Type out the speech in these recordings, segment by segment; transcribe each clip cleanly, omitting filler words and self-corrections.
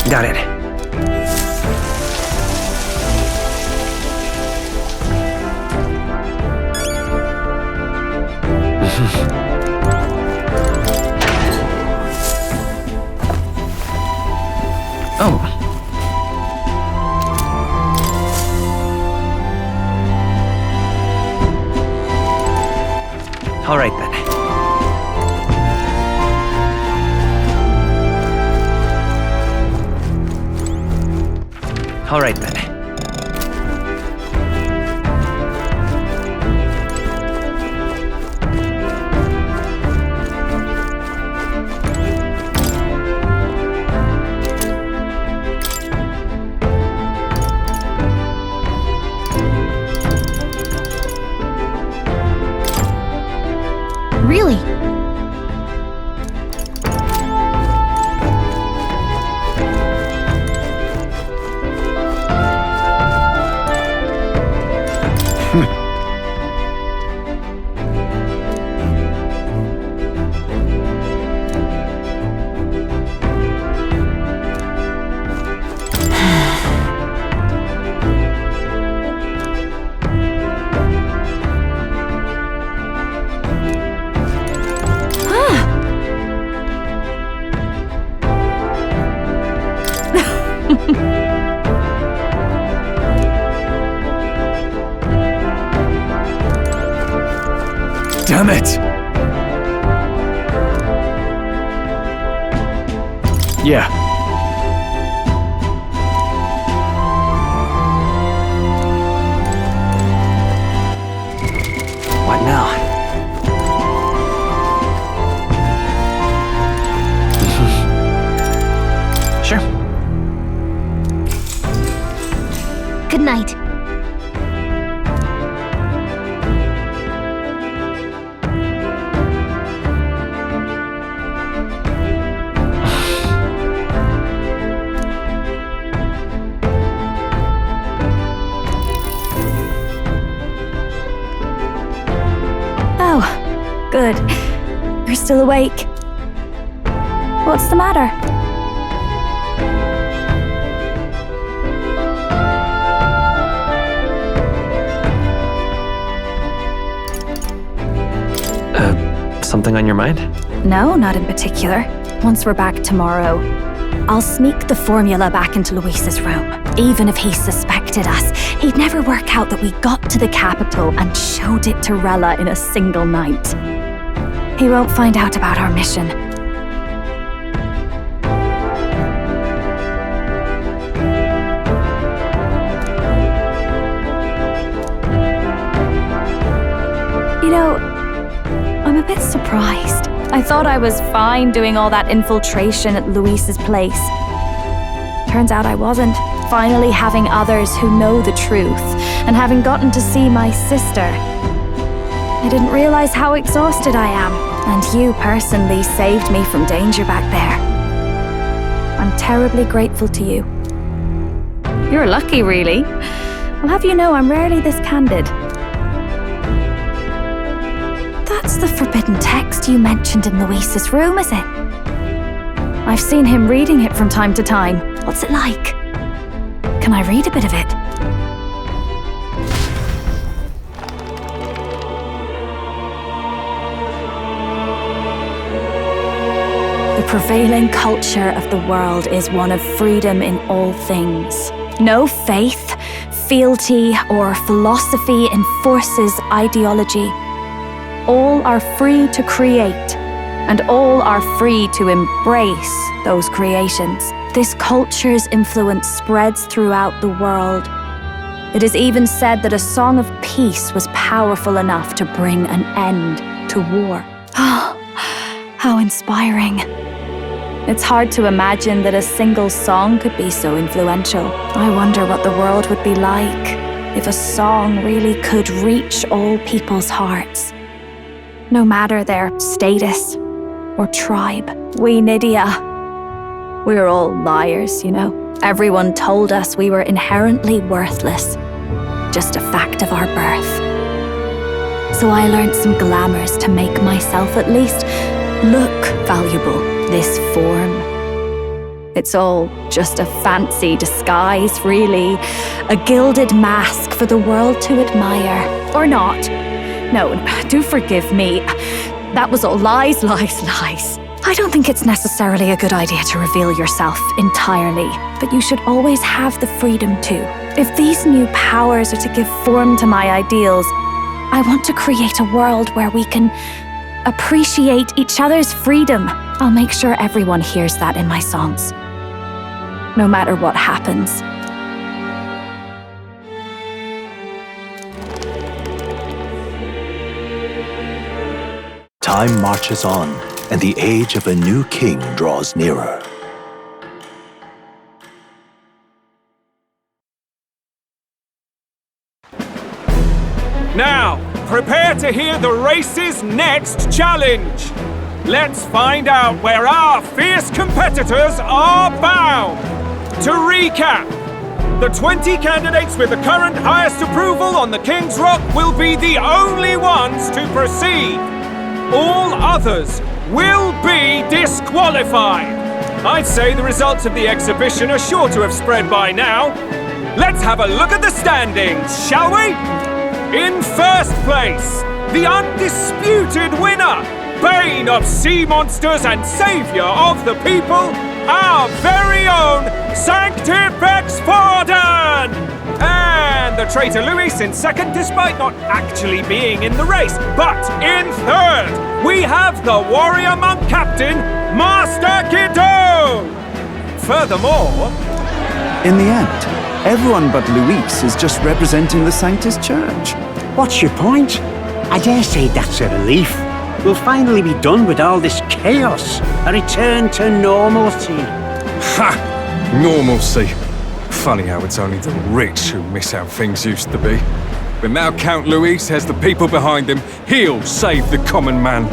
Got it. Oh. All right then. All right then. Really? Damn it! Yeah. What now? Sure. Good night. Oh, good. You're still awake. What's the matter? Something on your mind? No, not in particular. Once we're back tomorrow, I'll sneak the formula back into Luis's room. Even if he suspected us, he'd never work out that we got to the capital and showed it to Rella in a single night. He won't find out about our mission. You know, I'm a bit surprised. I thought I was fine doing all that infiltration at Luis's place. Turns out I wasn't. Finally having others who know the truth, and having gotten to see my sister. I didn't realize how exhausted I am, and you personally saved me from danger back there. I'm terribly grateful to you. You're lucky, really. I'll have you know I'm rarely this candid. That's the forbidden text you mentioned in Luis's room, is it? I've seen him reading it from time to time. What's it like? Can I read a bit of it? The prevailing culture of the world is one of freedom in all things. No faith, fealty, or philosophy enforces ideology. All are free to create, and all are free to embrace those creations. This culture's influence spreads throughout the world. It is even said that a song of peace was powerful enough to bring an end to war. Oh, how inspiring. It's hard to imagine that a single song could be so influential. I wonder what the world would be like if a song really could reach all people's hearts. No matter their status or tribe. We Nydia, we're all liars, you know. Everyone told us we were inherently worthless, just a fact of our birth. So I learned some glamours to make myself at least look valuable. This form, It's all just a fancy disguise, really. A gilded mask for the world to admire. Or not. No, do forgive me. That was all lies, lies, lies. I don't think it's necessarily a good idea to reveal yourself entirely, but you should always have the freedom to. If these new powers are to give form to my ideals, I want to create a world where we can appreciate each other's freedom. I'll make sure everyone hears that in my songs, no matter what happens. Time marches on, and the age of a new king draws nearer. Now, prepare to hear the race's next challenge. Let's find out where our fierce competitors are bound. To recap, the 20 candidates with the current highest approval on the King's Rock will be the only ones to proceed. All others will be disqualified. I'd say the results of the exhibition are sure to have spread by now. Let's have a look at the standings, shall we? In first place, the undisputed winner, bane of sea monsters and saviour of the people, our very own Sanctifex Pardon! And the traitor Luis in second, despite not actually being in the race. But in third, we have the warrior monk captain, Master Guido! Furthermore, in the end, everyone but Luis is just representing the Sanctus Church. What's your point? I dare say that's a relief. We'll finally be done with all this chaos. A return to normalcy. Ha! Normalcy. Funny how it's only the rich who miss how things used to be. But now Count Luis has the people behind him. He'll save the common man.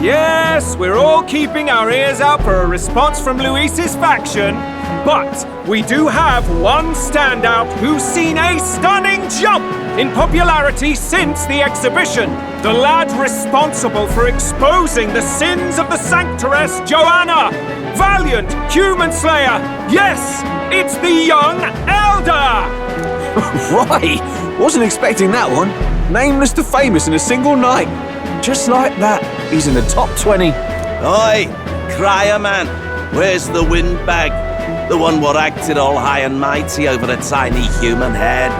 yes, we're all keeping our ears out for a response from Luis's faction. But we do have one standout who's seen a stunning jump in popularity since the exhibition. The lad responsible for exposing the sins of the Sanctoress Joanna. Valiant human slayer. Yes, it's the young elder. Right, wasn't expecting that one. Nameless to famous in a single night. Just like that, he's in the top 20. Oi, crier man, where's the windbag? The one what acted all high and mighty over a tiny human head.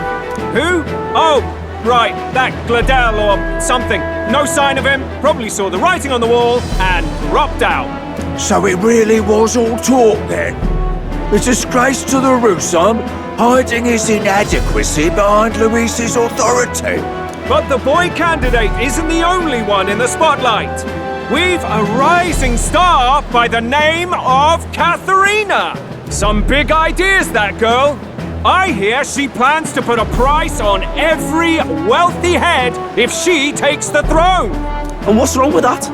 Who? Oh, right, that Gladel or something. No sign of him, probably saw the writing on the wall and dropped out. So it really was all talk then? The disgrace to the Rusum, hiding his inadequacy behind Luis's authority. But the boy candidate isn't the only one in the spotlight. We've a rising star by the name of Katharina. Some big ideas, that girl. I hear she plans to put a price on every wealthy head if she takes the throne. And what's wrong with that?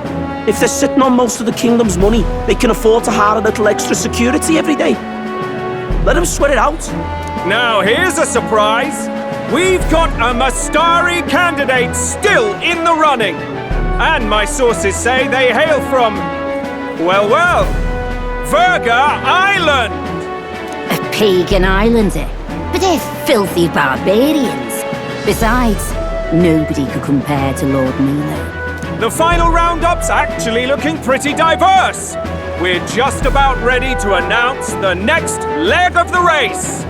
If they're sitting on most of the kingdom's money, they can afford to hire a little extra security every day. Let them sweat it out. Now here's a surprise. We've got a Mastari candidate still in the running. And my sources say they hail from, well, Virga Island. A pagan island, eh? But they're filthy barbarians. Besides, nobody could compare to Lord Milo. The final roundup's actually looking pretty diverse. We're just about ready to announce the next leg of the race.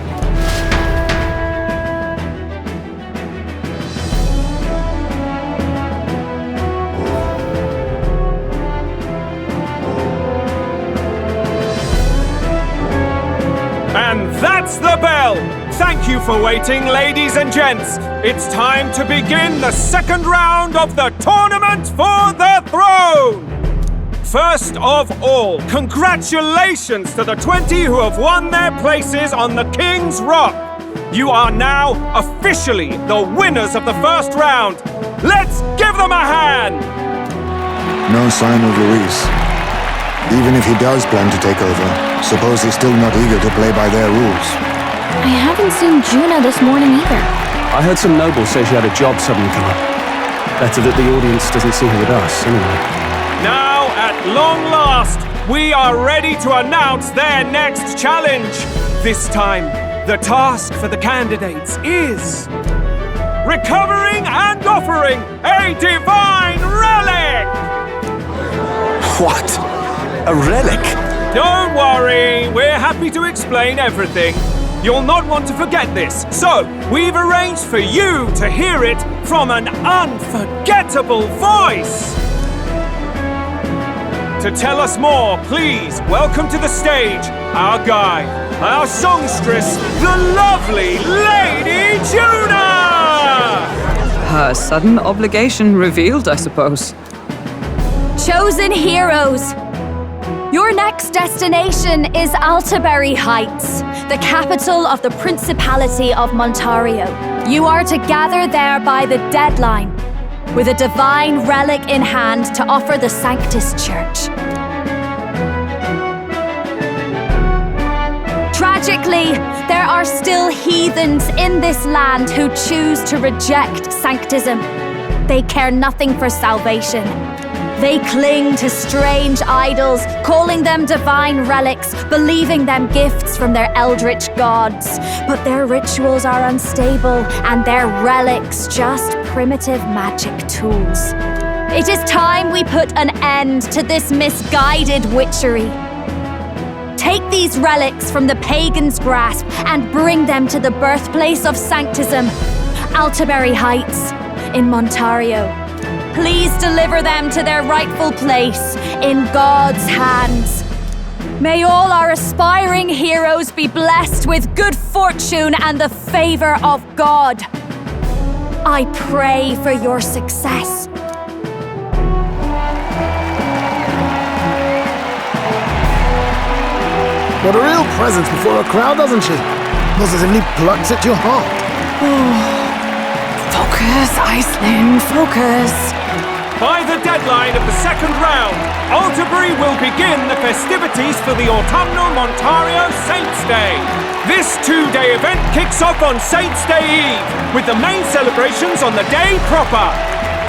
And that's the bell! Thank you for waiting, ladies and gents. It's time to begin the second round of the tournament for the throne! First of all, congratulations to the 20 who have won their places on the King's Rock. You are now officially the winners of the first round. Let's give them a hand! No sign of Luis. Even if he does plan to take over, suppose he's still not eager to play by their rules. I haven't seen Juna this morning either. I heard some nobles say she had a job suddenly come up. Better that the audience doesn't see her with us, anyway. Now, at long last, we are ready to announce their next challenge. This time, the task for the candidates is recovering and offering a divine relic! What? A relic? Don't worry, we're happy to explain everything. You'll not want to forget this, so we've arranged for you to hear it from an unforgettable voice. To tell us more, please welcome to the stage our guide, our songstress, the lovely Lady Juna! Her sudden obligation revealed, I suppose. Chosen heroes! Your next destination is Altabury Heights, the capital of the Principality of Montario. You are to gather there by the deadline, with a divine relic in hand to offer the Sanctus Church. Tragically, there are still heathens in this land who choose to reject sanctism. They care nothing for salvation. They cling to strange idols, calling them divine relics, believing them gifts from their eldritch gods. But their rituals are unstable, and their relics just primitive magic tools. It is time we put an end to this misguided witchery. Take these relics from the pagan's grasp and bring them to the birthplace of sanctism, Altabury Heights in Montario. Please deliver them to their rightful place in God's hands. May all our aspiring heroes be blessed with good fortune and the favor of God. I pray for your success. What a real presence before a crowd, doesn't she? Positively plucks at your heart. Focus, Iceland, focus. By the deadline of the second round, Altabury will begin the festivities for the autumnal Montario Saints' Day. This two-day event kicks off on Saints' Day Eve, with the main celebrations on the day proper.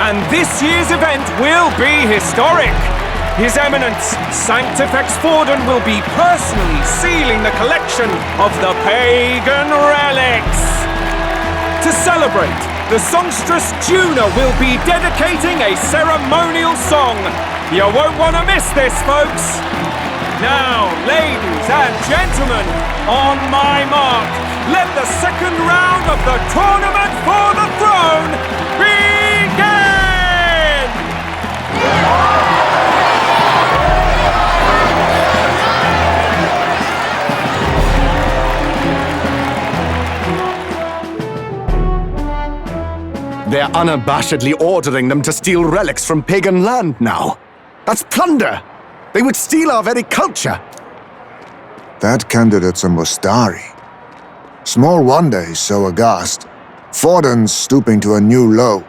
And this year's event will be historic. His Eminence, Sanctifex Forden, will be personally sealing the collection of the pagan relics. To celebrate, the songstress Juna will be dedicating a ceremonial song. You won't want to miss this, folks. Now, ladies and gentlemen, on my mark, let the second round of the Tournament for the Throne begin! They're unabashedly ordering them to steal relics from pagan land now. That's plunder! They would steal our very culture! That candidate's a Mustari. Small wonder he's so aghast. Forden's stooping to a new low.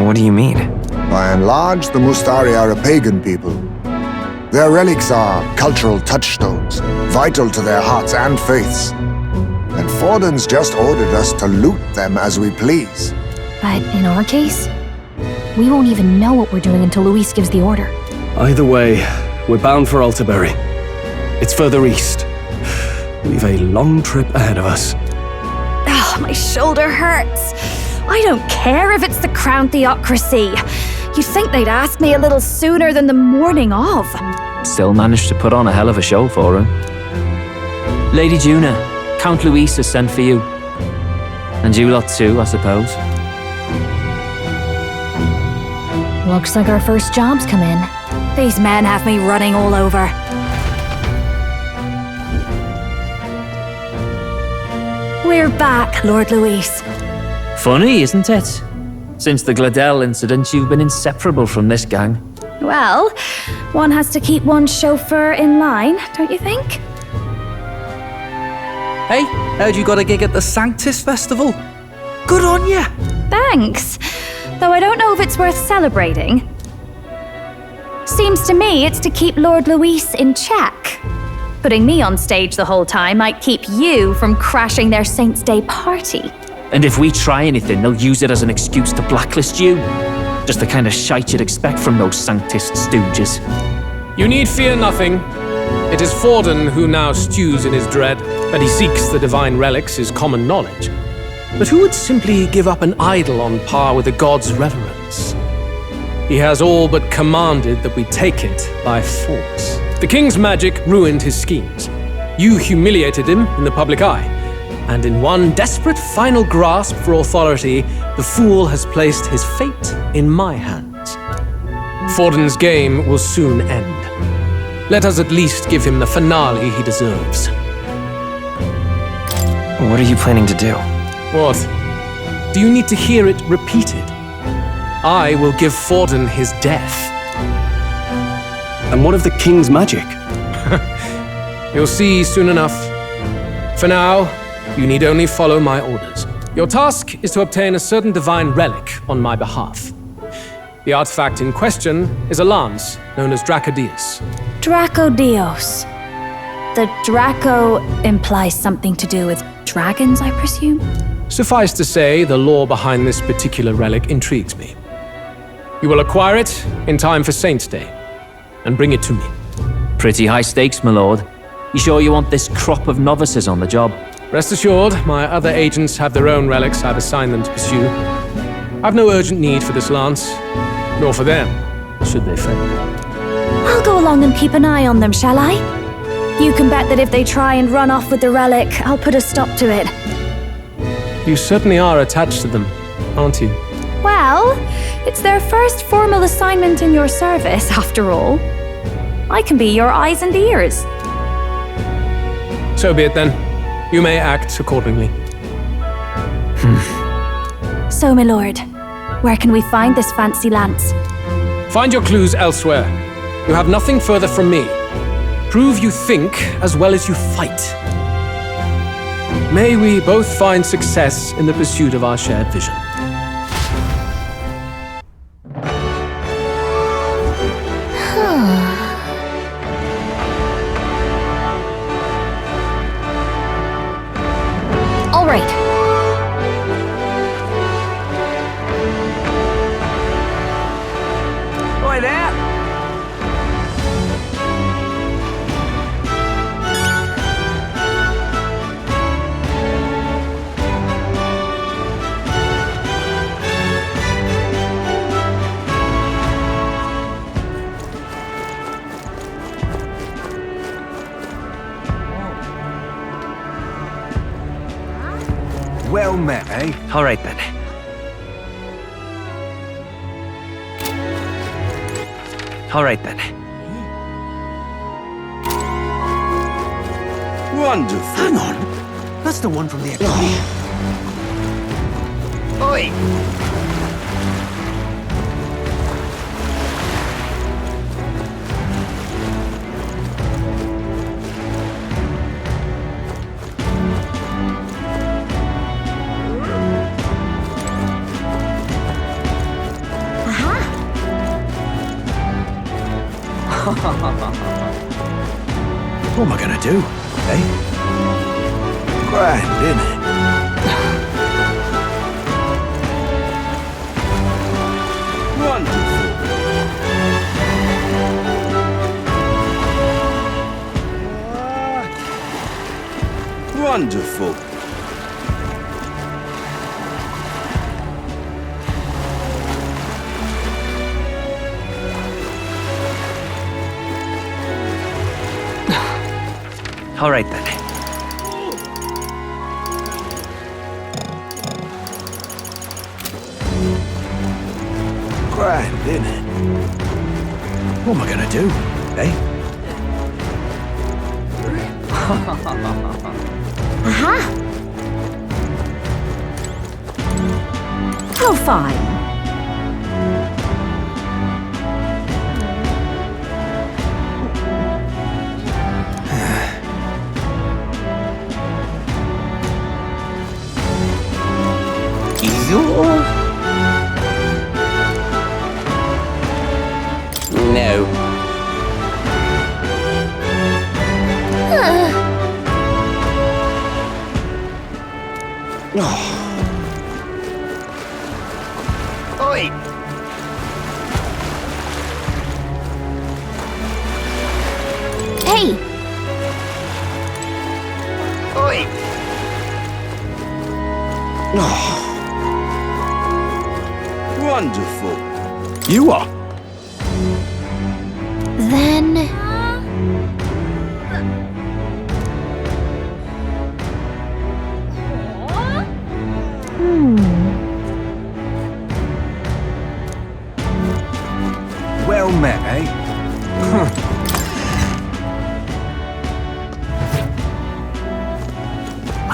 What do you mean? By and large, the Mustari are a pagan people. Their relics are cultural touchstones, vital to their hearts and faiths. And Forden's just ordered us to loot them as we please. But in our case, we won't even know what we're doing until Luis gives the order. Either way, we're bound for Altabury. It's further east. We've a long trip ahead of us. Oh, my shoulder hurts. I don't care if it's the Crown Theocracy. You'd think they'd ask me a little sooner than the morning of. Still managed to put on a hell of a show for him. Lady Juna, Count Luis has sent for you. And you lot too, I suppose. Looks like our first job's come in. These men have me running all over. We're back, Lord Luis. Funny, isn't it? Since the Gladell incident, you've been inseparable from this gang. Well, one has to keep one's chauffeur in line, don't you think? Hey, heard you got a gig at the Sanctus Festival? Good on ya! Thanks. Though I don't know if it's worth celebrating. Seems to me it's to keep Lord Luis in check. Putting me on stage the whole time might keep you from crashing their Saints' Day party. And if we try anything, they'll use it as an excuse to blacklist you. Just the kind of shite you'd expect from those Sanctist stooges. You need fear nothing. It is Forden who now stews in his dread. That he seeks the divine relics is common knowledge. But who would simply give up an idol on par with the god's reverence? He has all but commanded that we take it by force. The king's magic ruined his schemes. You humiliated him in the public eye. And in one desperate final grasp for authority, the fool has placed his fate in my hands. Forden's game will soon end. Let us at least give him the finale he deserves. What are you planning to do? What? Do you need to hear it repeated? I will give Forden his death. And what of the king's magic? You'll see soon enough. For now, you need only follow my orders. Your task is to obtain a certain divine relic on my behalf. The artifact in question is a lance known as Dracodius. Dracodios. The Draco implies something to do with dragons, I presume? Suffice to say, the lore behind this particular relic intrigues me. You will acquire it in time for Saint's Day, and bring it to me. Pretty high stakes, my lord. You sure you want this crop of novices on the job? Rest assured, my other agents have their own relics I've assigned them to pursue. I've no urgent need for this lance, nor for them, should they fail. I'll go along and keep an eye on them, shall I? You can bet that if they try and run off with the relic, I'll put a stop to it. You certainly are attached to them, aren't you? Well, it's their first formal assignment in your service, after all. I can be your eyes and ears. So be it then. You may act accordingly. So, my lord, where can we find this fancy lance? Find your clues elsewhere. You have nothing further from me. Prove you think as well as you fight. May we both find success in the pursuit of our shared vision. All right. Oi there! Well met, eh? All right then. All right then. Wonderful. Hang on. That's the one from the academy. Oi! What am I gonna do, eh? Grand, innit? Wonderful. Wonderful. All right then. Grand, innit? What am I gonna do, eh? Aha! How fine. No. Hey! Oi! Wonderful. You are. Then... Well met, eh?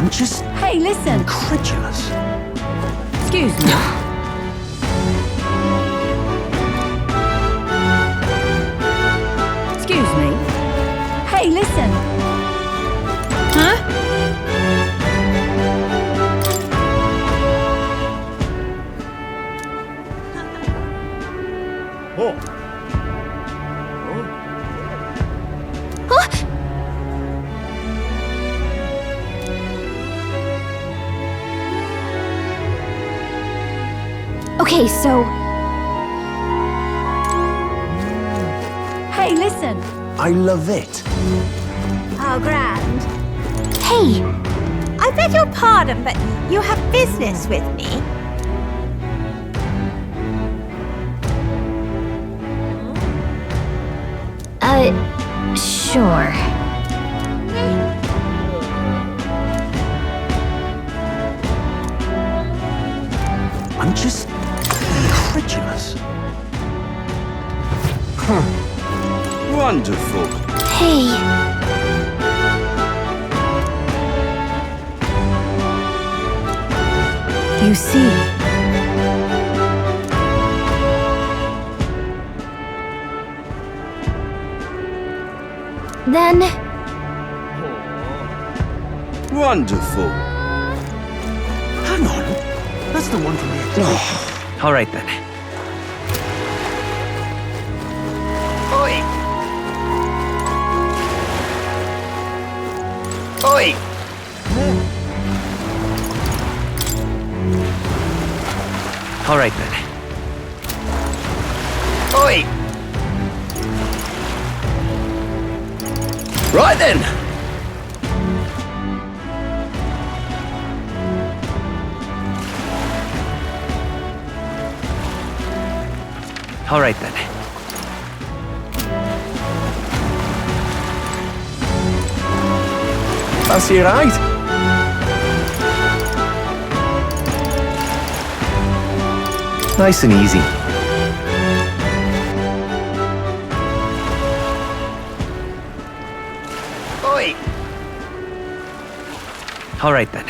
I'm just Hey, listen. incredulous. Excuse me. Excuse me. Hey, listen. Huh? Okay, so... Hey, listen. I love it. Oh, grand. Hey! I beg your pardon, but you have business with me. Sure. I'm just incredulous. Wonderful. Hey! You see, Then... Wonderful. Hang on. That's the one from the All right then. Oi! Oi! All right then. Oi! Right then! All right then. Fancy a ride? Nice and easy. Oi! All right then.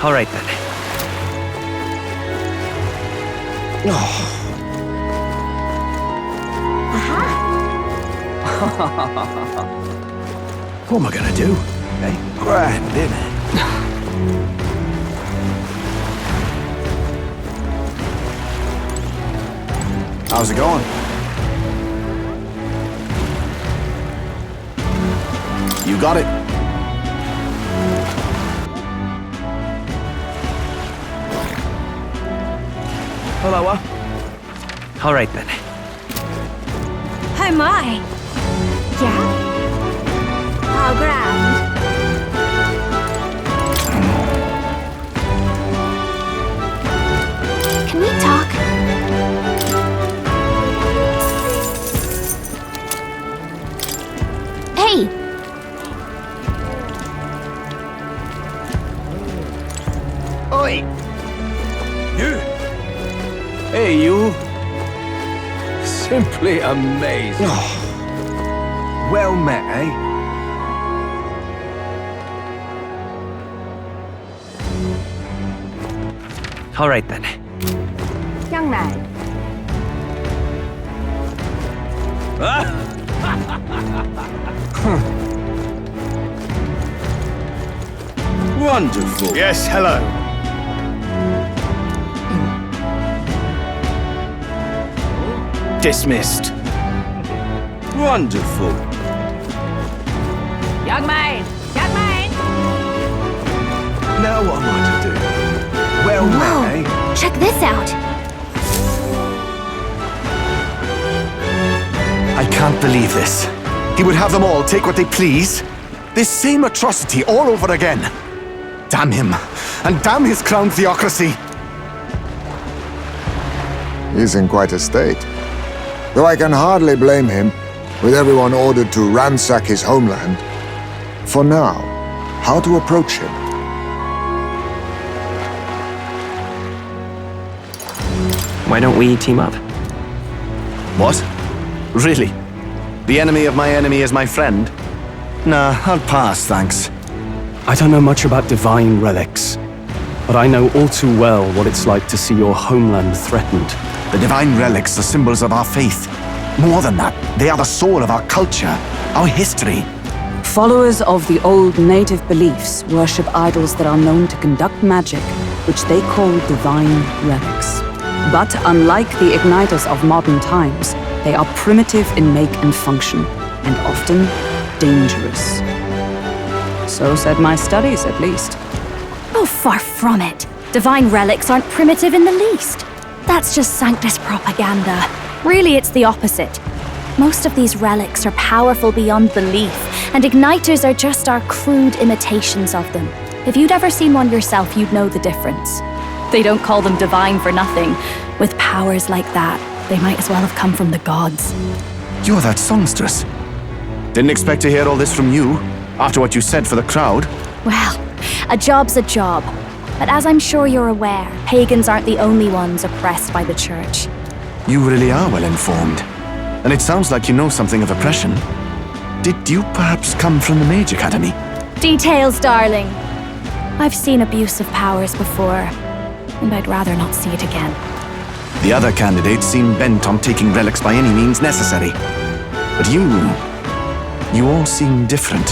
All right then. What am I gonna do? Eh? Grand, innit? How's it going? You got it. Hello, All right then. Oh my. Yeah? Oh, grand. Can we talk? Hey! Oi! You! Hey, you! Simply amazing. Well met, eh? All right then. Young man. Wonderful. Yes, hello. Dismissed. Wonderful. Young man. Young man. Now what am I to do? Well met, eh? Check this out! can't believe this. He would have them all take what they please. This same atrocity all over again. Damn him, and damn his crown theocracy. He's in quite a state. Though I can hardly blame him, with everyone ordered to ransack his homeland. For now, how to approach him? Why don't we team up? What? Really? The enemy of my enemy is my friend? Nah, I'll pass, thanks. I don't know much about divine relics, but I know all too well what it's like to see your homeland threatened. The divine relics are symbols of our faith. More than that, they are the soul of our culture, our history. Followers of the old native beliefs worship idols that are known to conduct magic, which they call divine relics. But unlike the igniters of modern times, they are primitive in make and function, and often dangerous. So said my studies, at least. Oh, far from it. Divine relics aren't primitive in the least. That's just Sanctus propaganda. Really, it's the opposite. Most of these relics are powerful beyond belief, and igniters are just our crude imitations of them. If you'd ever seen one yourself, you'd know the difference. They don't call them divine for nothing. With powers like that, they might as well have come from the gods. You're that songstress. Didn't expect to hear all this from you, after what you said for the crowd. Well, a job's a job. But as I'm sure you're aware, pagans aren't the only ones oppressed by the church. You really are well informed. And it sounds like you know something of oppression. Did you perhaps come from the Mage Academy? Details, darling. I've seen abuse of powers before, and I'd rather not see it again. The other candidates seem bent on taking relics by any means necessary. But you all seem different.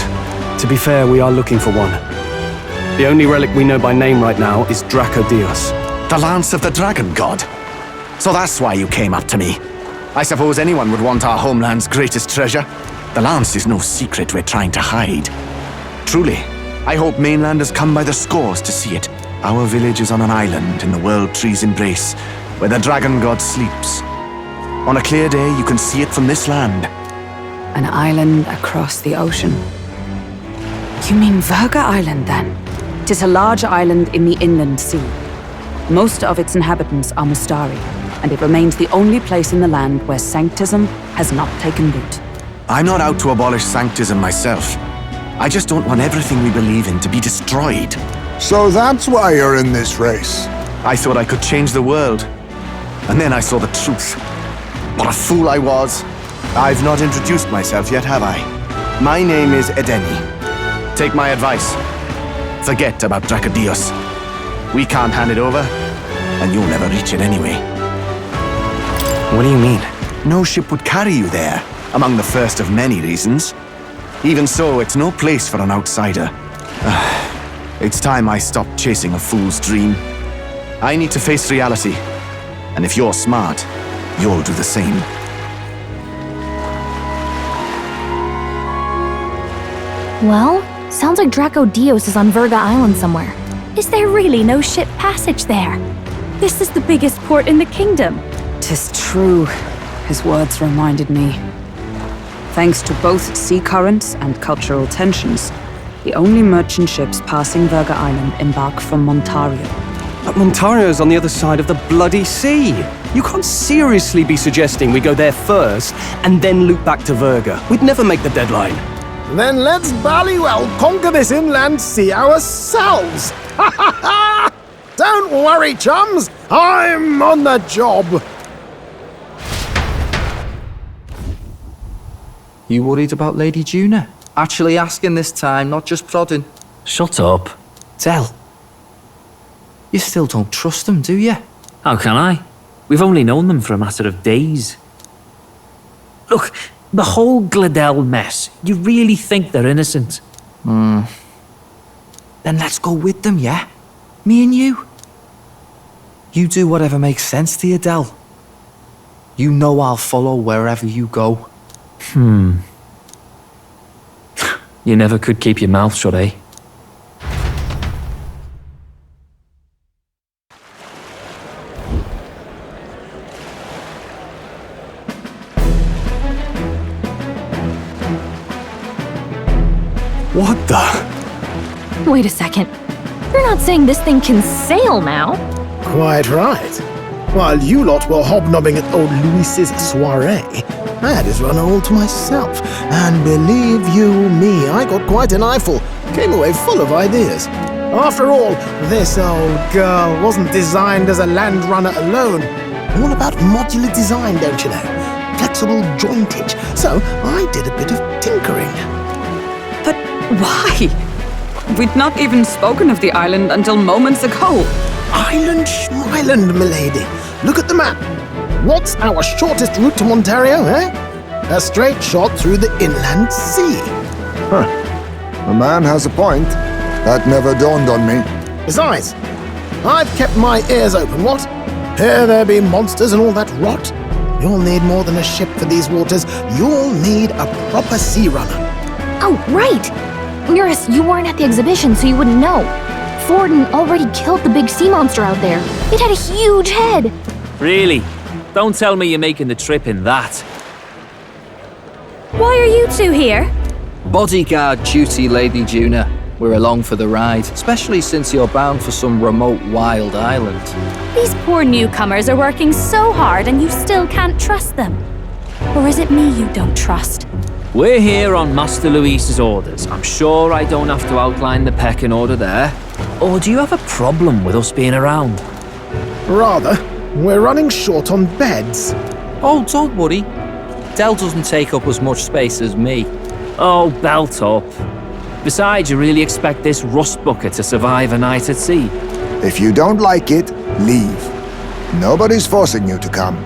To be fair, we are looking for one. The only relic we know by name right now is Dracodios. The Lance of the Dragon God. So that's why you came up to me. I suppose anyone would want our homeland's greatest treasure. The Lance is no secret we're trying to hide. Truly, I hope mainlanders come by the scores to see it. Our village is on an island in the World Tree's embrace, where the Dragon God sleeps. On a clear day, you can see it from this land. An island across the ocean. You mean Virga Island, then? 'Tis a large island in the inland sea. Most of its inhabitants are Mustari, and it remains the only place in the land where sanctism has not taken root. I'm not out to abolish sanctism myself. I just don't want everything we believe in to be destroyed. So that's why you're in this race. I thought I could change the world. And then I saw the truth. What a fool I was. I've not introduced myself yet, have I? My name is Edeni. Take my advice. Forget about Dracodios. We can't hand it over, and you'll never reach it anyway. What do you mean? No ship would carry you there, among the first of many reasons. Even so, it's no place for an outsider. It's time I stopped chasing a fool's dream. I need to face reality. And if you're smart, you'll do the same. Well, sounds like Dracodios is on Virga Island somewhere. Is there really no ship passage there? This is the biggest port in the kingdom. 'Tis true, his words reminded me. Thanks to both sea currents and cultural tensions, the only merchant ships passing Virga Island embark from Montario. But Montario's on the other side of the bloody sea. You can't seriously be suggesting we go there first and then loop back to Virga. We'd never make the deadline. Then let's bally well conquer this inland sea ourselves! Ha ha ha! Don't worry, chums! I'm on the job! You worried about Lady Juna? Actually asking this time, not just prodding. Shut up. Tell. You still don't trust them, do you? How can I? We've only known them for a matter of days. Look, the whole Gladell mess, you really think they're innocent? Then let's go with them, yeah? Me and you. You do whatever makes sense to you, Del. You know I'll follow wherever you go. You never could keep your mouth shut, eh? What the? Wait a second. You're not saying this thing can sail now? Quite right. While you lot were hobnobbing at old Luis's soiree, I had his run all to myself. And believe you me, I got quite an eyeful. Came away full of ideas. After all, this old girl wasn't designed as a land runner alone. All about modular design, don't you know? Flexible jointage. So I did a bit of tinkering. But why? We'd not even spoken of the island until moments ago. Island Schmyland, milady. Look at the map. What's our shortest route to Ontario, eh? A straight shot through the inland sea. Huh. The man has a point. That never dawned on me. Besides, I've kept my ears open, what? Here there be monsters and all that rot. You'll need more than a ship for these waters. You'll need a proper sea runner. Oh, right! Eurus, you weren't at the exhibition, so you wouldn't know. Forden already killed the big sea monster out there. It had a huge head. Really? Don't tell me you're making the trip in that. Why are you two here? Bodyguard duty, Lady Juna. We're along for the ride, especially since you're bound for some remote wild island. These poor newcomers are working so hard and you still can't trust them. Or is it me you don't trust? We're here on Master Luis's orders. I'm sure I don't have to outline the pecking order there. Or do you have a problem with us being around? Rather, we're running short on beds. Oh, don't worry. Del doesn't take up as much space as me. Oh, belt up. Besides, you really expect this rust bucket to survive a night at sea? If you don't like it, leave. Nobody's forcing you to come.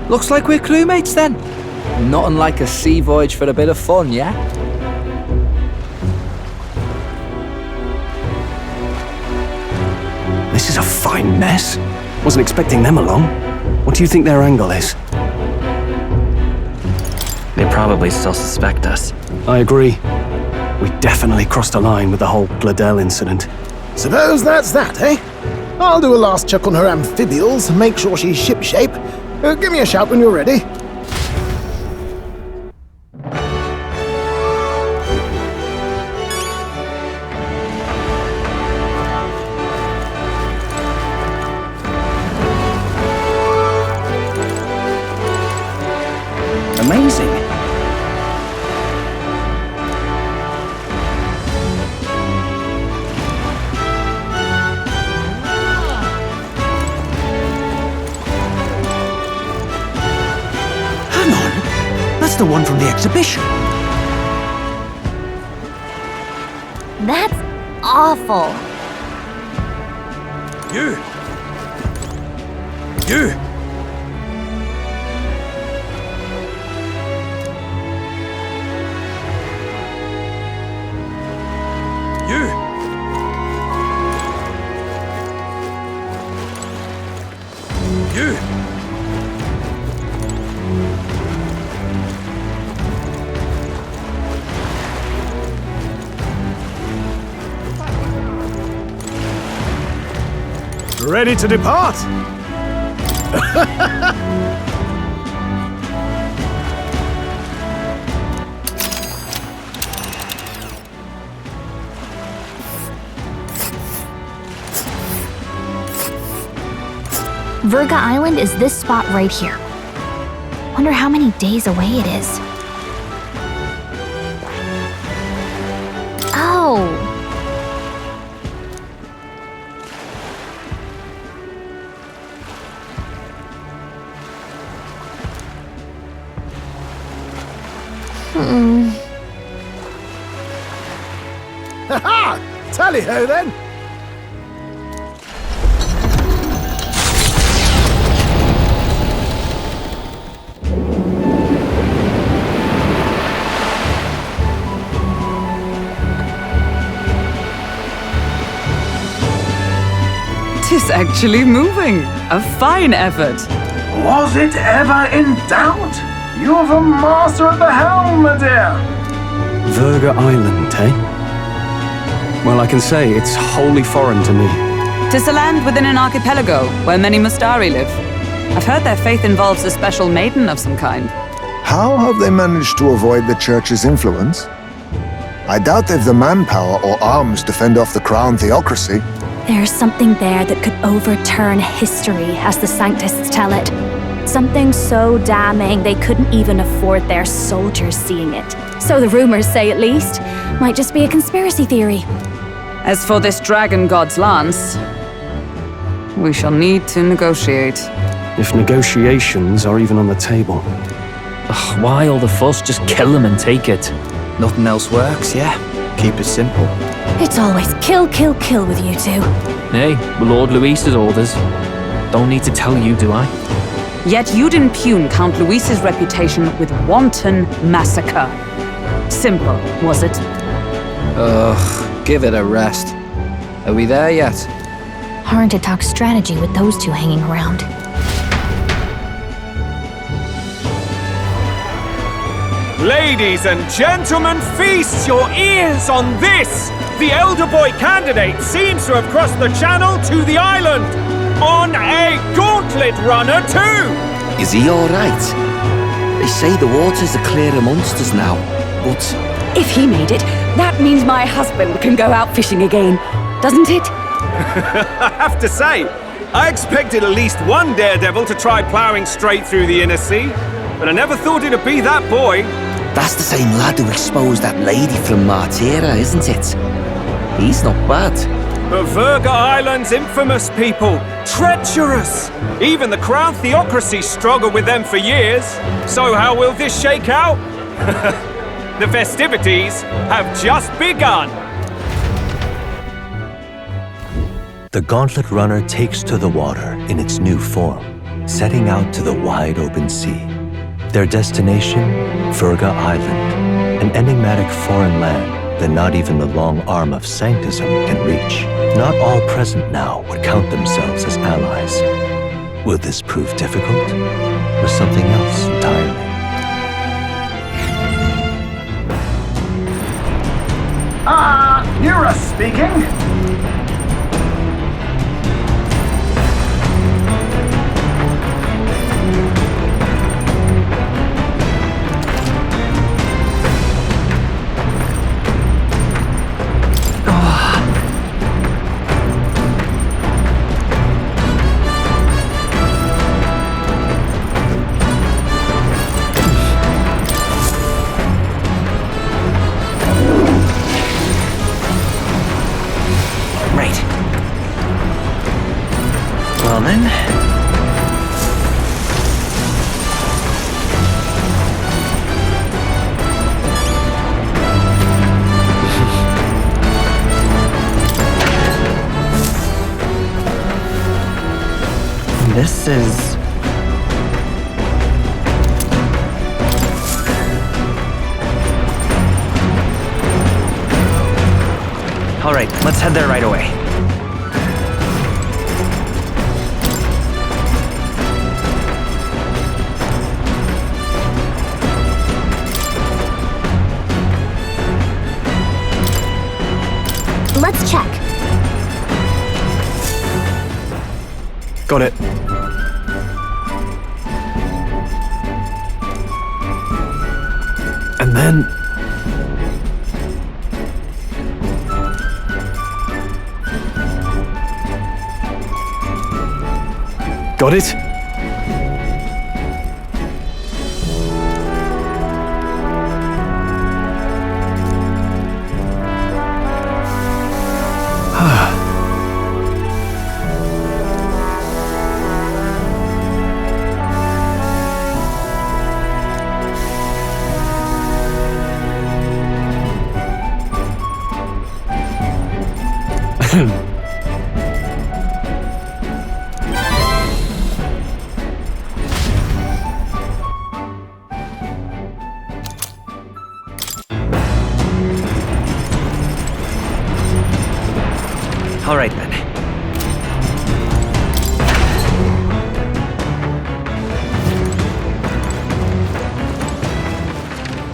Looks like we're crewmates then. Not unlike a sea voyage for a bit of fun, yeah? This is a fine mess. Wasn't expecting them along. What do you think their angle is? They probably still suspect us. I agree. We definitely crossed a line with the whole Gladel incident. Suppose that's that, eh? I'll do a last check on her amphibials, make sure she's shipshape. Give me a shout when you're ready. Amazing. Hang on. That's the one from the exhibition. That's awful. You! Ready to depart? Virga Island is this spot right here. Wonder how many days away it is. Oh. Ha-ha! Tally-ho then! Tis actually moving. A fine effort. Was it ever in doubt? You're the master at the helm, my dear. Virga Island, eh? Well, I can say it's wholly foreign to me. 'Tis a land within an archipelago where many Mustari live. I've heard their faith involves a special maiden of some kind. How have they managed to avoid the church's influence? I doubt they've the manpower or arms to fend off the crown theocracy. There's something there that could overturn history, as the Sanctists tell it. Something so damning they couldn't even afford their soldiers seeing it. So the rumors say, at least. Might just be a conspiracy theory. As for this dragon god's lance, we shall need to negotiate. If negotiations are even on the table. Ugh, why all the fuss? Just kill them and take it. Nothing else works, yeah. Keep it simple. It's always kill, kill, kill with you two. Hey, Lord Luis's orders. Don't need to tell you, do I? Yet you'd impugn Count Luis's reputation with wanton massacre. Simple, was it? Ugh, give it a rest. Are we there yet? Hard to talk strategy with those two hanging around. Ladies and gentlemen, feast your ears on this! The elder boy candidate seems to have crossed the channel to the island! On a gauntlet runner too! Is he alright? They say the waters are clear amongst us now, but... If he made it, that means my husband can go out fishing again, doesn't it? I have to say, I expected at least one daredevil to try ploughing straight through the inner sea, but I never thought it'd be that boy. That's the same lad who exposed that lady from Martira, isn't it? He's not bad. But Virga Island's infamous people, treacherous. Even the crown theocracy struggled with them for years. So how will this shake out? The festivities have just begun. The gauntlet runner takes to the water in its new form, setting out to the wide open sea. Their destination, Virga Island, an enigmatic foreign land that not even the long arm of Sanctism can reach. Not all present now would count themselves as allies. Will this prove difficult, or something else entirely? Nura speaking. Well then. This is... Alright, let's head there right away. Let's check. Got it. And then... Got it? All right then.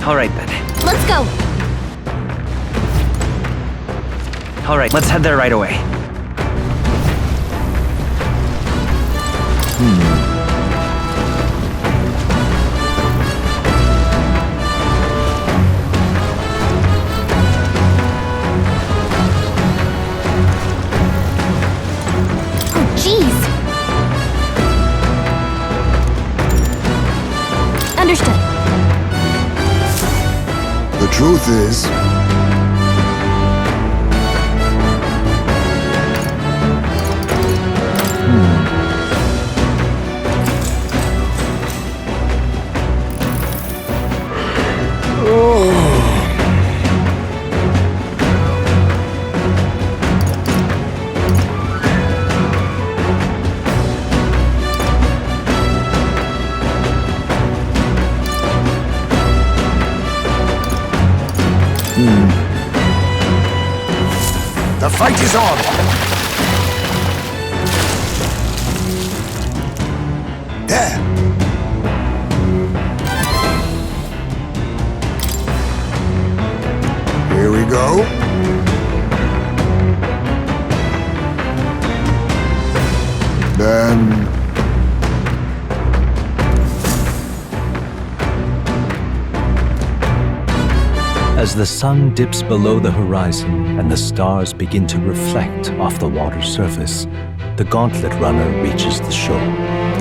All right then. Let's go. All right, let's head there right away. Understood. The truth is, the fight is on! There! Here we go. Then... As the sun dips below the horizon and the stars begin to reflect off the water's surface, the Gauntlet Runner reaches the shore.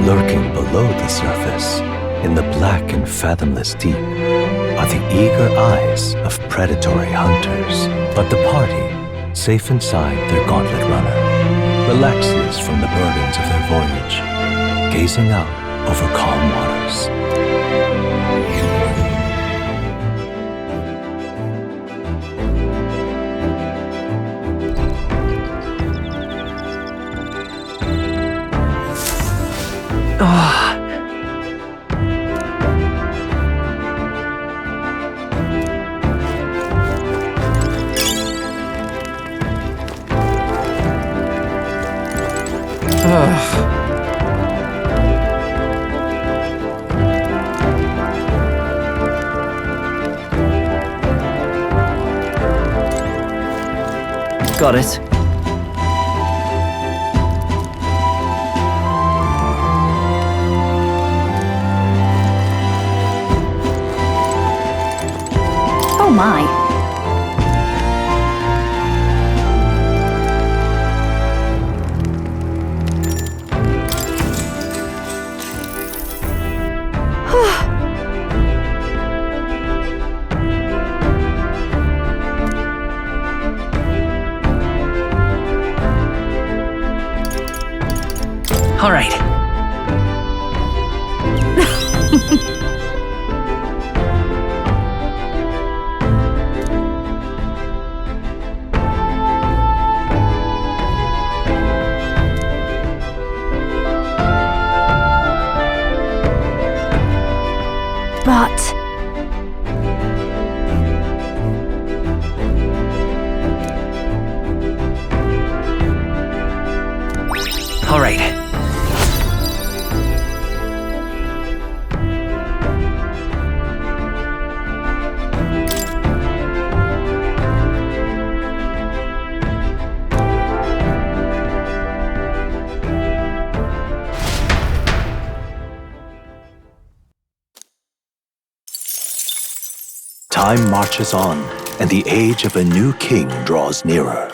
Lurking below the surface, in the black and fathomless deep, are the eager eyes of predatory hunters. But the party, safe inside their Gauntlet Runner, relaxes from the burdens of their voyage, gazing out over calm waters. Got it. Oh my. All right. But... All right. Time marches on, and the age of a new king draws nearer.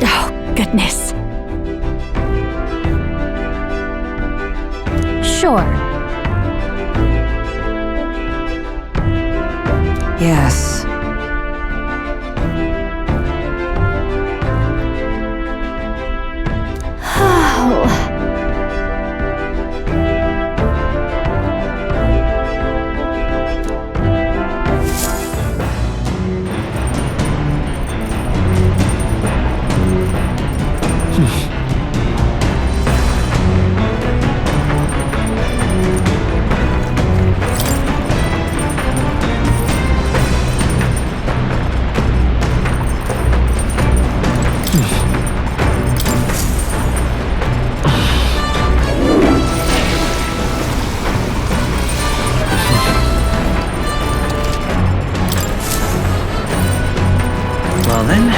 Oh, goodness. Sure. Yes. Well then.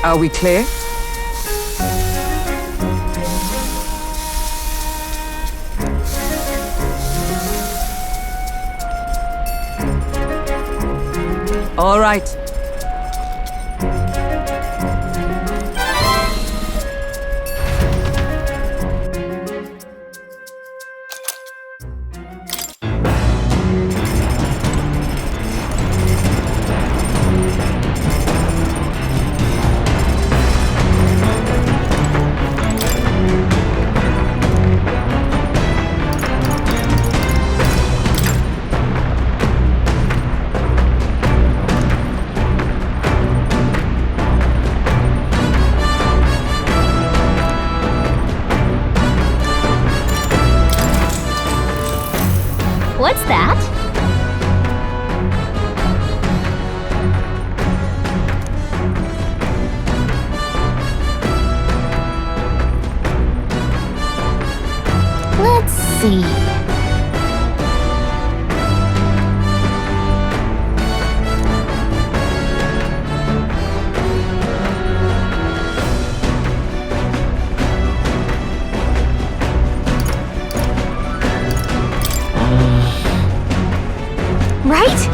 Are we clear? All right. What's that? Let's see. Right?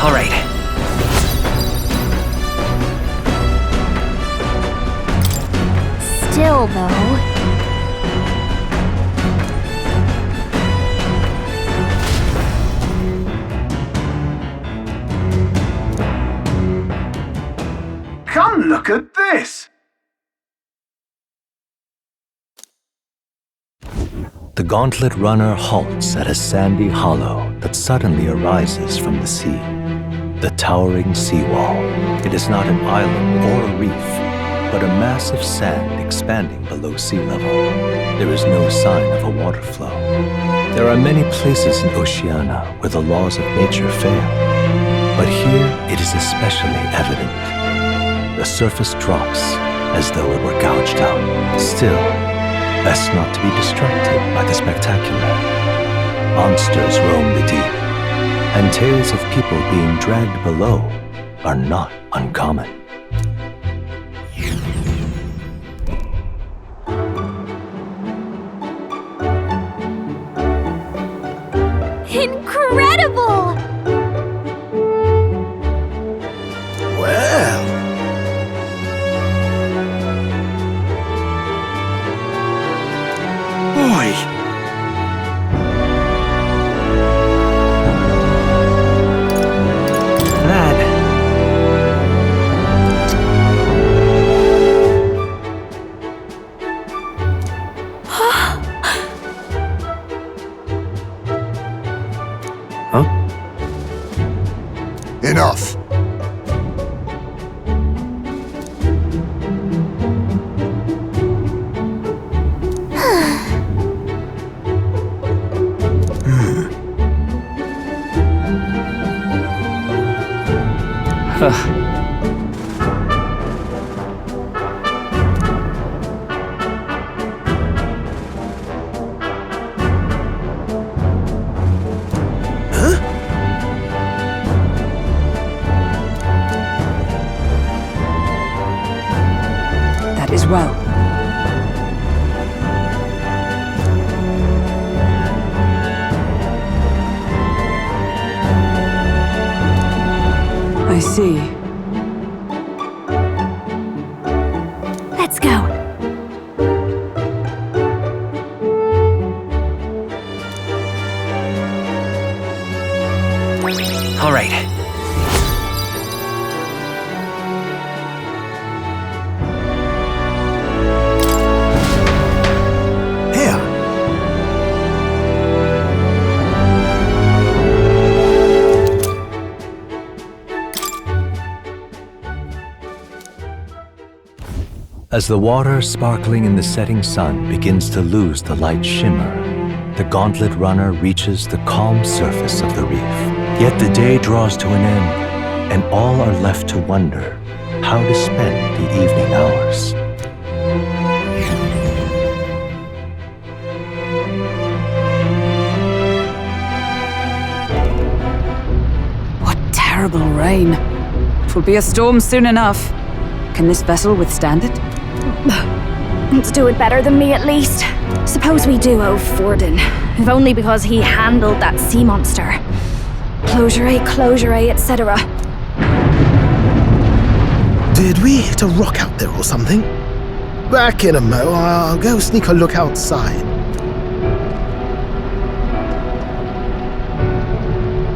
All right. Still, though. Come look at this! The gauntlet runner halts at a sandy hollow that suddenly arises from the sea. The towering seawall. It is not an island or a reef, but a mass of sand expanding below sea level. There is no sign of a water flow. There are many places in Oceania where the laws of nature fail, but here it is especially evident. The surface drops as though it were gouged out. Still, best not to be distracted by the spectacular. Monsters roam the deep, and tales of people being dragged below are not uncommon. Incredible! Well... Boy! Enough. That is well. I see. Let's go. All right. As the water sparkling in the setting sun begins to lose the light shimmer, the gauntlet runner reaches the calm surface of the reef. Yet the day draws to an end, and all are left to wonder how to spend the evening hours. terrible rain. 'Twill be a storm soon enough. Can this vessel withstand it? Let's do it better than me, at least. Suppose we do owe Forden, if only because he handled that sea monster. Closure, etc. Did we hit a rock out there or something? Back in a mo, I'll go sneak a look outside.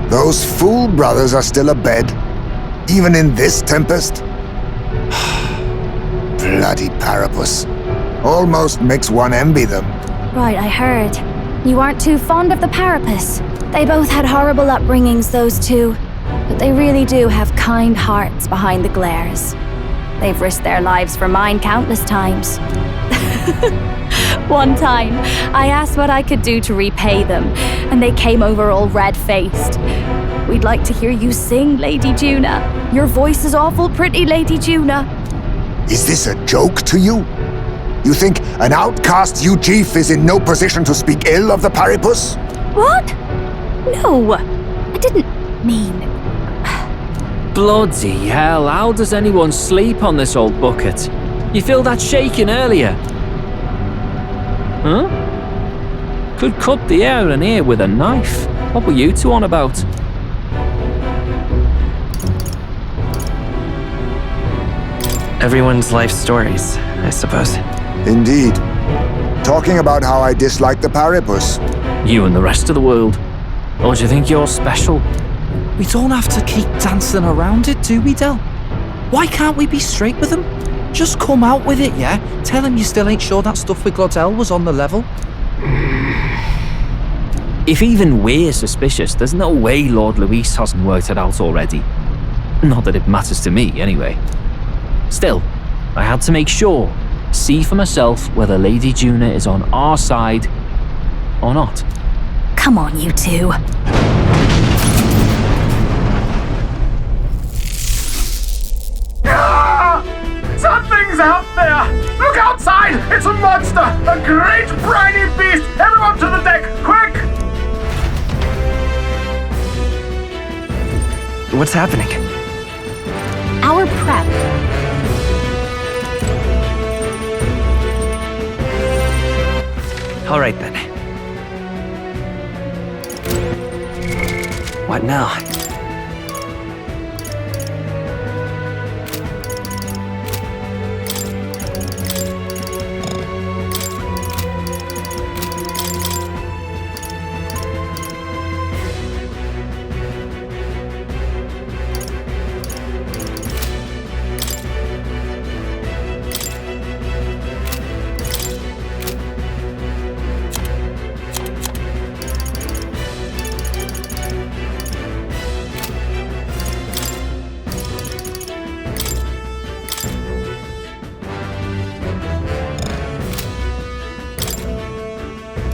Those fool brothers are still abed, even in this tempest. Bloody Parapus. Almost makes one envy them. Right, I heard. You aren't too fond of the Parapus. They both had horrible upbringings, those two. But they really do have kind hearts behind the glares. They've risked their lives for mine countless times. One time, I asked what I could do to repay them, and they came over all red-faced. We'd like to hear you sing, Lady Juna. Your voice is awful pretty, Lady Juna. Is this a joke to you? You think an outcast chief is in no position to speak ill of the Parapus? What? No, I didn't mean... Bloody hell, how does anyone sleep on this old bucket? You feel that shaking earlier? Huh? Could cut the air in here with a knife. What were you two on about? Everyone's life stories, I suppose. Indeed. Talking about how I dislike the Parapus. You and the rest of the world. Or do you think you're special? We don't have to keep dancing around it, do we, Del? Why can't we be straight with him? Just come out with it, yeah? Tell him you still ain't sure that stuff with Glottel was on the level. If even we're suspicious, there's no way Lord Luis hasn't worked it out already. Not that it matters to me, anyway. Still, I had to make sure, see for myself whether Lady Juna is on our side or not. Come on, you two. Something's out there! Look outside! It's a monster! A great briny beast! Everyone to the deck! Quick! What's happening? Our prep. All right then. What now?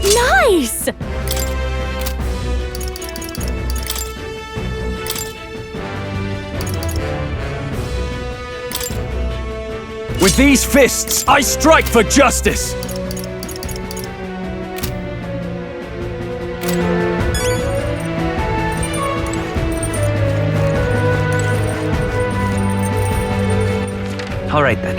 Nice! With these fists, I strike for justice! All right then.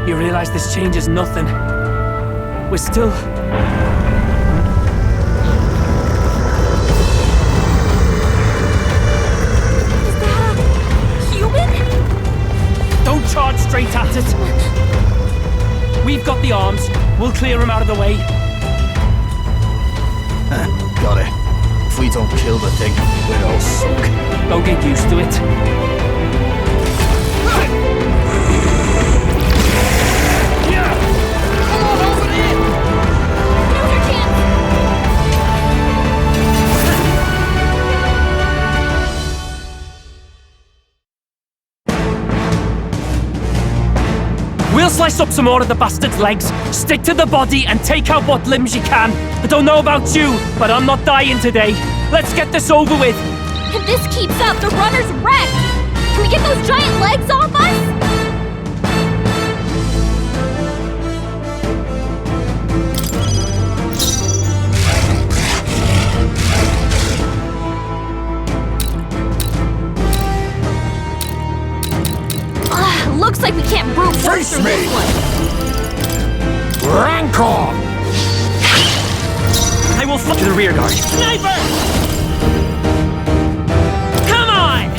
You realize this changes nothing. We're still... Human? Don't charge straight at it. We've got the arms. We'll clear him out of the way. Got it. If we don't kill the thing, we're all sunk. Don't get used to it. We'll slice up some more of the bastard's legs, stick to the body, and take out what limbs you can. I don't know about you, but I'm not dying today. Let's get this over with. If this keeps up, the runner's wrecked! Can we get those giant legs off us? Looks like we can't brute force through this one. Rancor! I will fight to the rear guard. Sniper! Come on!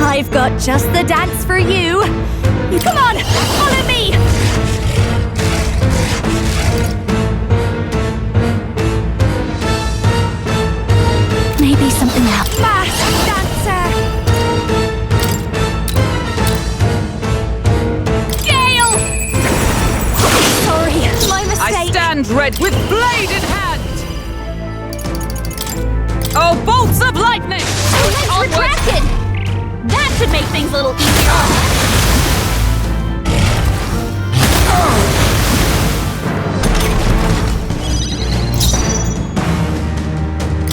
I've got just the dance for you. Come on, follow me. Maybe something else. Masked dancer! Gale! Sorry, my mistake. I stand ready with blade in hand. Oh, bolts of lightning! Legs retracted! That should make things a little easier.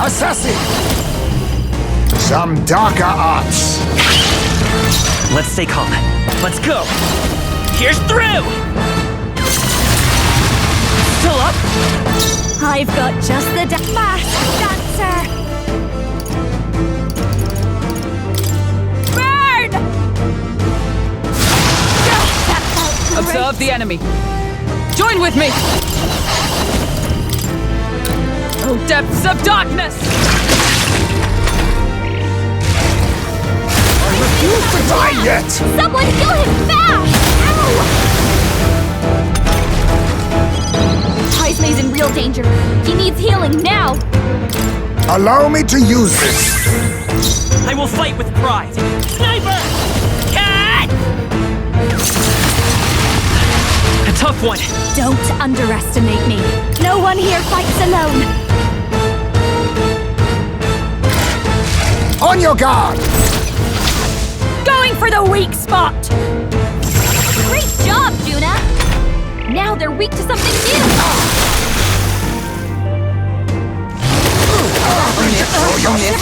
Assassin! Some darker arts. Let's stay calm. Let's go. Here's through! Still up? I've got just the masked dancer. Burn! Observe the enemy. Join with me. Oh, depths of darkness! I refuse to die yet! Someone kill him fast! Ow! Tyzme's in real danger. He needs healing now. Allow me to use this. I will fight with pride. Sniper! Cat! A tough one. Don't underestimate me. No one here fights alone. On your guard! Going for the weak spot! Great job, Juna! Now they're weak to something new!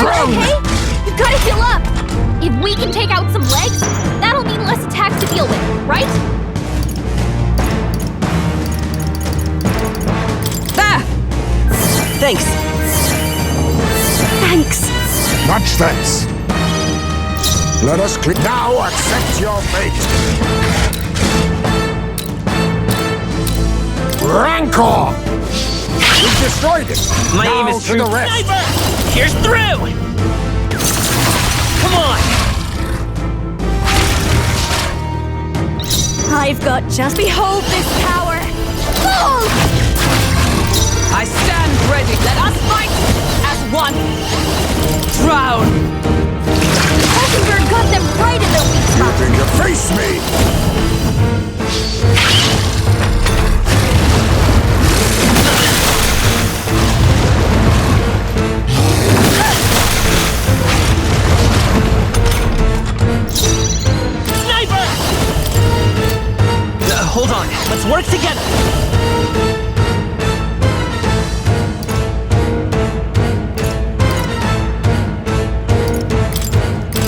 Okay? You've gotta heal up! If we can take out some legs, that'll mean less attacks to deal with, right? There! Thanks. Thanks. Much thanks. Let us click now. Accept your fate. Rancor! You've destroyed it. My now aim is to true. the rest. Sniper! Here's through! Come on! I've got just behold this power. Hold! I stand ready. Let us fight as one. Drown! Hockenberg got them right in the weak You spot. think you face me? Sniper! Hold on. Let's work together.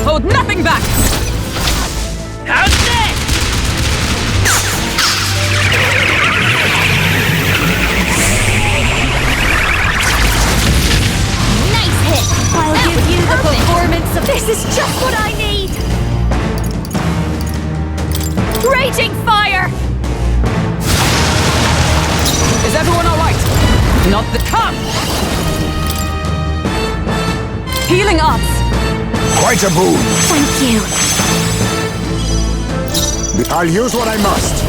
Hold nothing back! How's this? Nice hit! I'll That give was you the perfect. performance of this is just what I need! Raging fire! Is everyone alright? Not the come! Healing arts! Quite a boon. Thank you. I'll use what I must.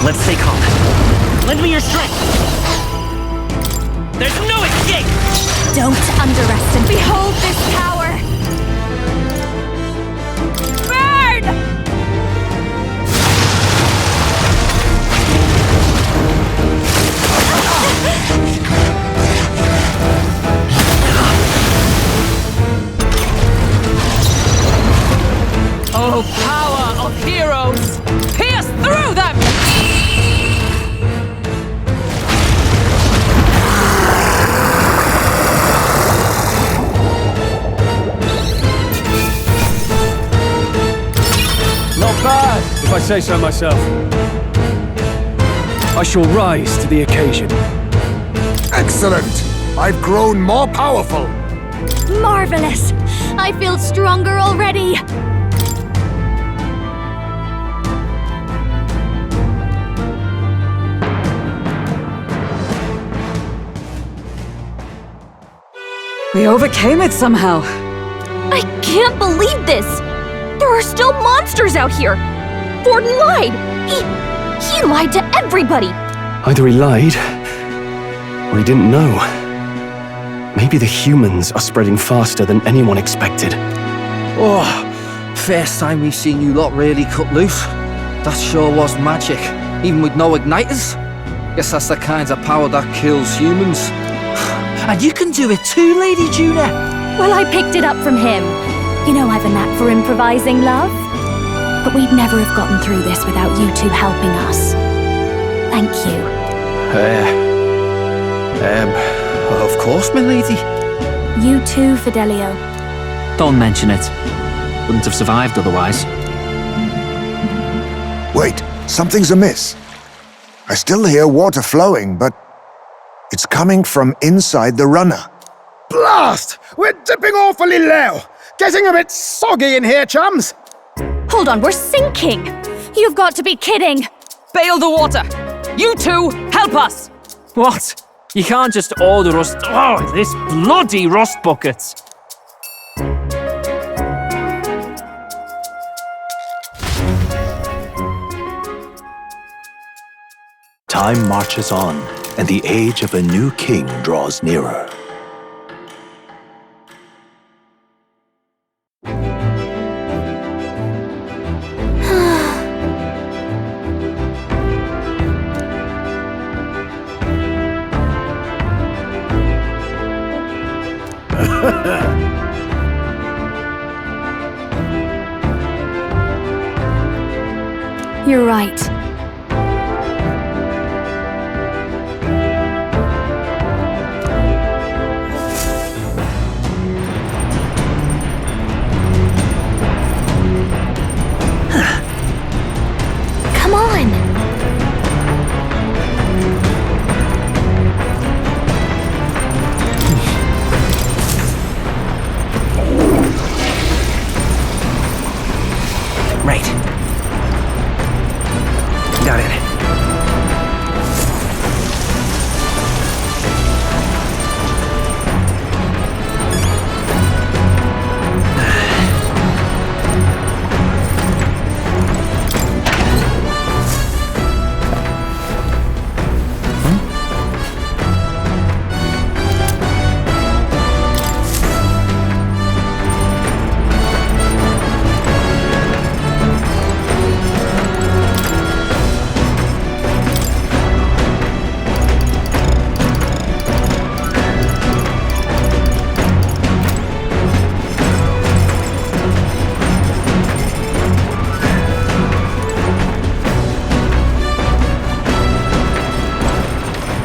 Let's stay calm. Lend me your strength. There's no escape. Don't underestimate. Behold this power! Burn! Oh, power of heroes! Pierce through them! Not bad, if I say so myself. I shall rise to the occasion. Excellent! I've grown more powerful! Marvelous! I feel stronger already! We overcame it somehow. I can't believe this! There are still monsters out here! Forden lied! He lied to everybody! Either he lied, or he didn't know. Maybe the humans are spreading faster than anyone expected. Oh, first time we've seen you lot really cut loose. That sure was magic, even with no igniters. Guess that's the kind of power that kills humans. And you can do it too, Lady Juna. Well, I picked it up from him. You know I've a knack for improvising, love. But we'd never have gotten through this without you two helping us. Thank you. Of course, my lady. You too, Fidelio. Don't mention it. Wouldn't have survived otherwise. Wait, something's amiss. I still hear water flowing, but it's coming from inside the runner. Blast! We're dipping awfully low. Getting a bit soggy in here, chums. Hold on, we're sinking! You've got to be kidding! Bail the water! You two, help us! What? You can't just order us... Oh, this bloody rust bucket! Time marches on, and the age of a new king draws nearer. You're right. Come on! Right. Got it.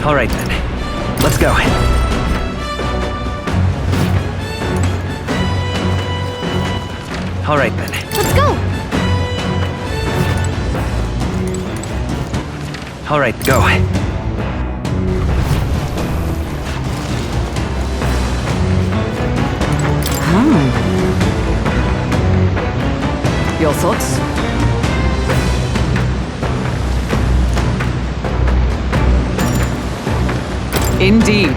All right then, let's go. All right then. Let's go! All right, go. Your thoughts? Indeed.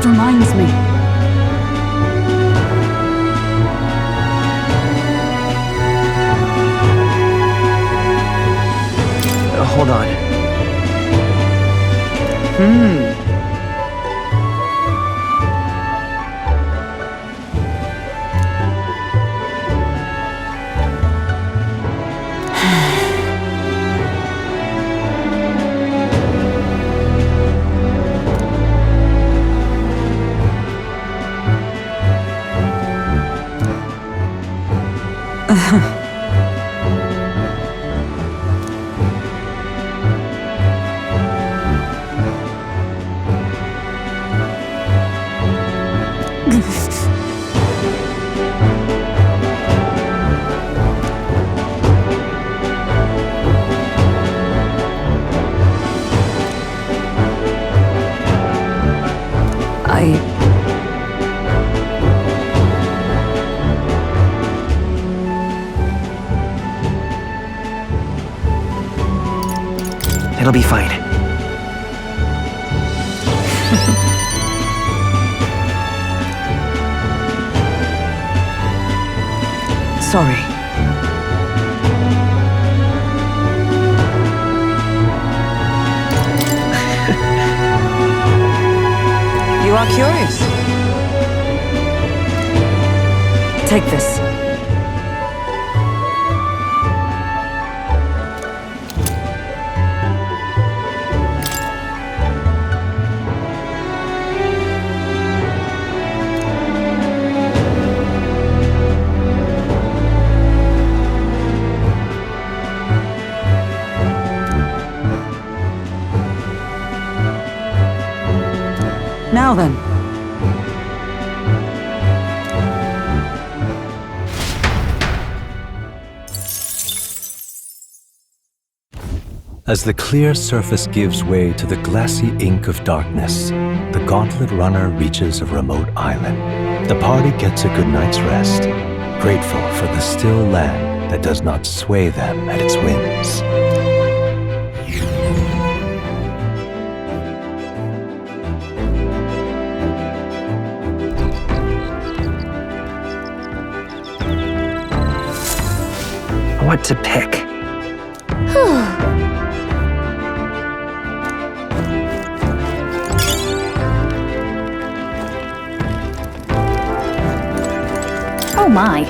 reminds me. Hold on. It'll be fine. Sorry. You are curious. Take this. Now then. As the clear surface gives way to the glassy ink of darkness, the Gauntlet Runner reaches a remote island. The party gets a good night's rest, grateful for the still land that does not sway them at its whims. What to pick? Oh my.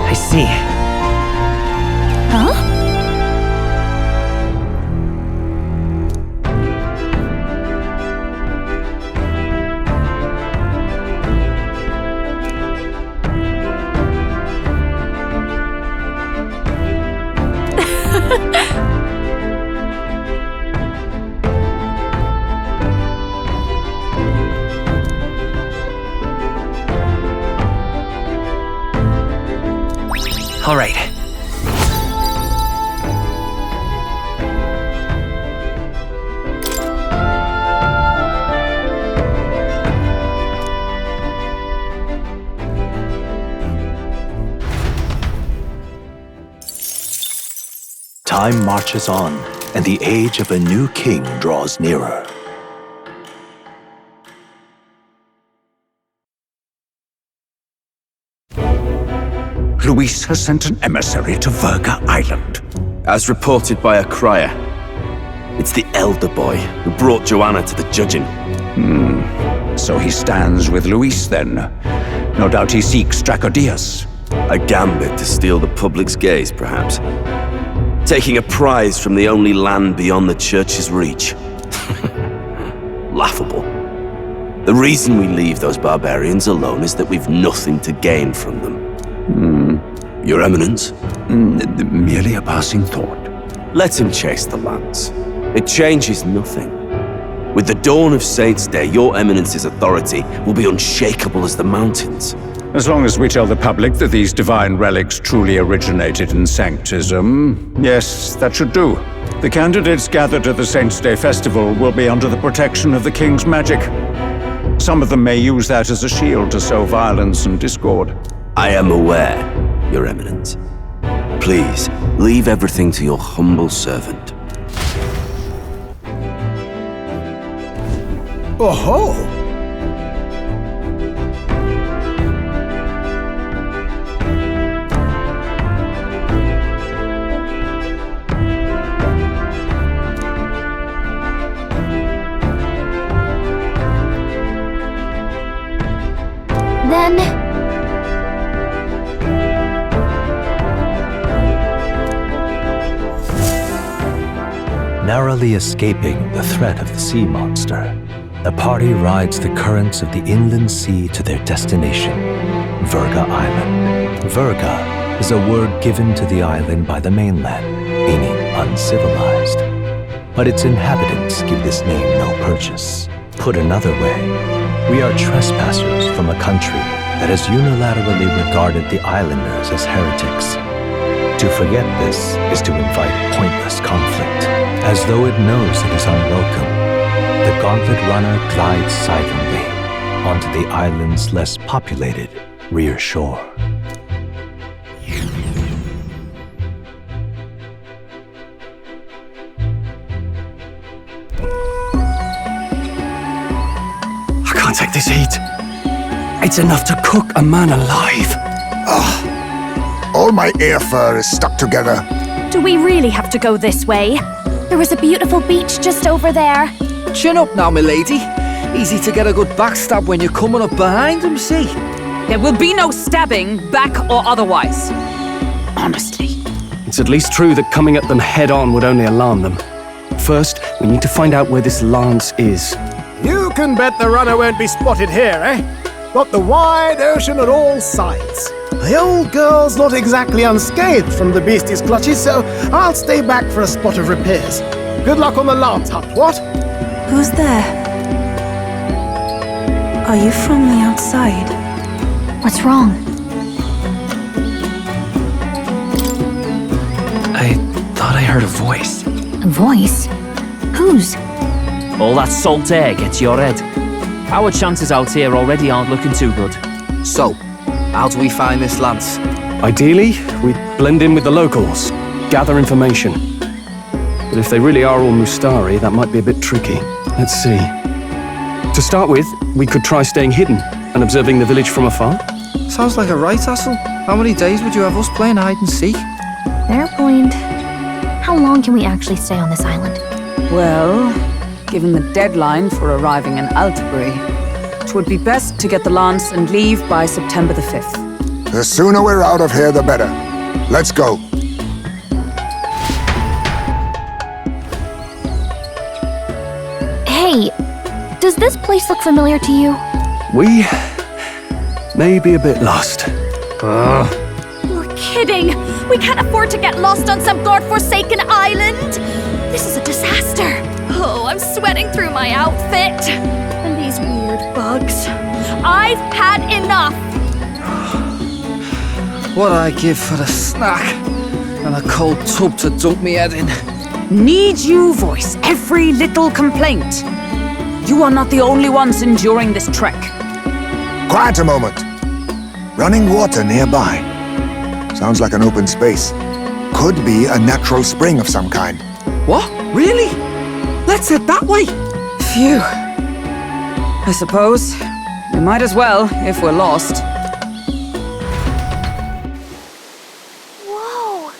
I see. Huh? All right. Time marches on, and the age of a new king draws nearer. Luis has sent an emissary to Virga Island. As reported by a crier. It's the elder boy who brought Joanna to the judging. So he stands with Luis then. No doubt he seeks Dracodius. A gambit to steal the public's gaze, perhaps. Taking a prize from the only land beyond the church's reach. Laughable. The reason we leave those barbarians alone is that we've nothing to gain from them. Your Eminence? Merely a passing thought. Let him chase the lands. It changes nothing. With the dawn of Saints' Day, your Eminence's authority will be unshakable as the mountains. As long as we tell the public that these divine relics truly originated in Sanctism, yes, that should do. The candidates gathered at the Saints' Day Festival will be under the protection of the King's magic. Some of them may use that as a shield to sow violence and discord. I am aware, Your Eminence. Please, leave everything to your humble servant. Oh-ho! Then... Narrowly escaping the threat of the sea monster, the party rides the currents of the inland sea to their destination, Virga Island. Virga is a word given to the island by the mainland, meaning uncivilized. But its inhabitants give this name no purchase. Put another way, we are trespassers from a country that has unilaterally regarded the islanders as heretics. To forget this is to invite pointless conflict. As though it knows it is unwelcome, the Gauntlet Runner glides silently onto the island's less populated rear shore. I can't take this heat. It's enough to cook a man alive. All my ear fur is stuck together. Do we really have to go this way? There was a beautiful beach just over there. Chin up now, milady. Easy to get a good backstab when you're coming up behind him, see? There will be no stabbing, back or otherwise. Honestly. It's at least true that coming at them head-on would only alarm them. First, we need to find out where this lance is. You can bet the runner won't be spotted here, eh? Got the wide ocean on all sides. The old girl's not exactly unscathed from the beastie's clutches, so I'll stay back for a spot of repairs. Good luck on the lance hunt, what? Who's there? Are you from the outside? What's wrong? I thought I heard a voice. A voice? Whose? All that salt air gets to your head. Our chances out here already aren't looking too good. So, how do we find this lance? Ideally, we'd blend in with the locals, gather information. But if they really are all Mustari, that might be a bit tricky. Let's see. To start with, we could try staying hidden and observing the village from afar. Sounds like a right hassle. How many days would you have us playing hide and seek? Fair point. How long can we actually stay on this island? Well, given the deadline for arriving in Altabury, it would be best to get the lance and leave by September the 5th. The sooner we're out of here, the better. Let's go. Hey, does this place look familiar to you? We may be a bit lost. You're kidding! We can't afford to get lost on some godforsaken island! This is a disaster! Oh, I'm sweating through my outfit! And these weird bugs. I've had enough! What I give for a snack and a cold tub to dunk me head in. Need you voice every little complaint? You are not the only ones enduring this trek. Quiet a moment. Running water nearby. Sounds like an open space. Could be a natural spring of some kind. What? Really? Let's head that way. Phew. I suppose we might as well if we're lost. Whoa!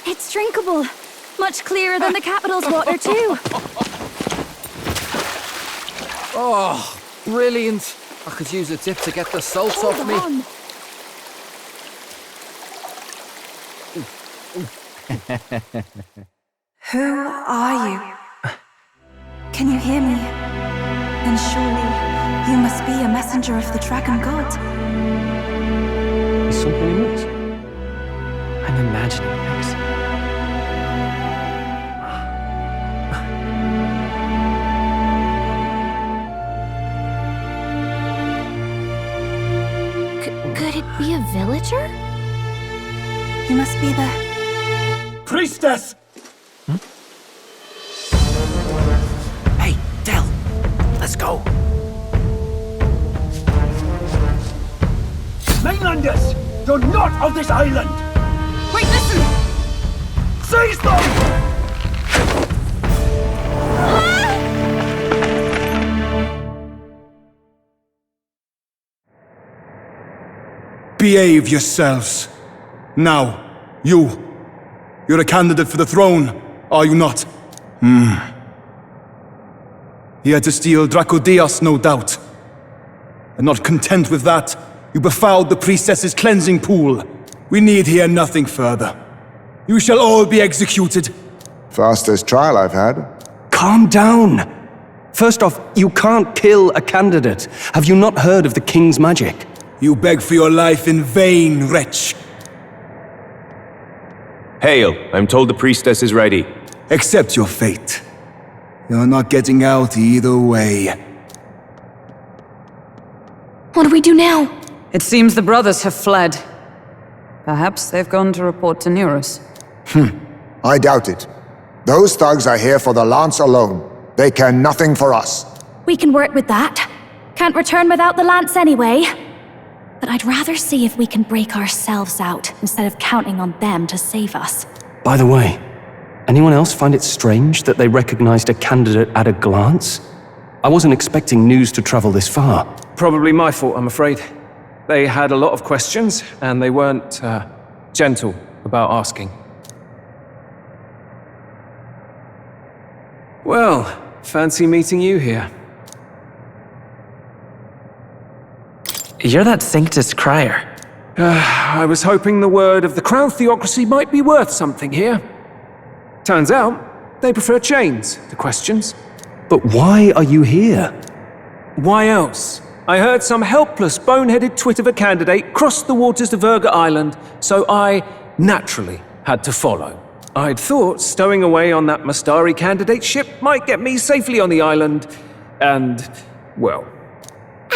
It's drinkable. Much clearer than the capital's water, too. Oh, brilliant. I could use a dip to get the salt off me. Who are you? Can you hear me? Then surely you must be a messenger of the dragon god. Is something amiss? I'm imagining things. Could it be a villager? You must be the... Priestess! Hey, Del, let's go. Mainlanders! You're not of this island! Wait, listen! Seize them! Behave yourselves. Now, you're a candidate for the throne, are you not? Here to steal Dracodios, no doubt. And not content with that, you befouled the priestess's cleansing pool. We need hear nothing further. You shall all be executed. Fastest trial I've had. Calm down. First off, you can't kill a candidate. Have you not heard of the king's magic? You beg for your life in vain, wretch. Hail, I'm told the priestess is ready. Accept your fate. You're not getting out either way. What do we do now? It seems the brothers have fled. Perhaps they've gone to report to Neurus. I doubt it. Those thugs are here for the lance alone. They care nothing for us. We can work with that. Can't return without the lance anyway. But I'd rather see if we can break ourselves out instead of counting on them to save us. By the way, anyone else find it strange that they recognized a candidate at a glance? I wasn't expecting news to travel this far. Probably my fault, I'm afraid. They had a lot of questions, and they weren't gentle about asking. Well, fancy meeting you here. You're that Sanctus crier. I was hoping the word of the Crown Theocracy might be worth something here. Turns out, they prefer chains to questions. But why are you here? Why else? I heard some helpless, boneheaded twit of a candidate crossed the waters to Virga Island, so I naturally had to follow. I'd thought stowing away on that Mustari candidate ship might get me safely on the island, and, well...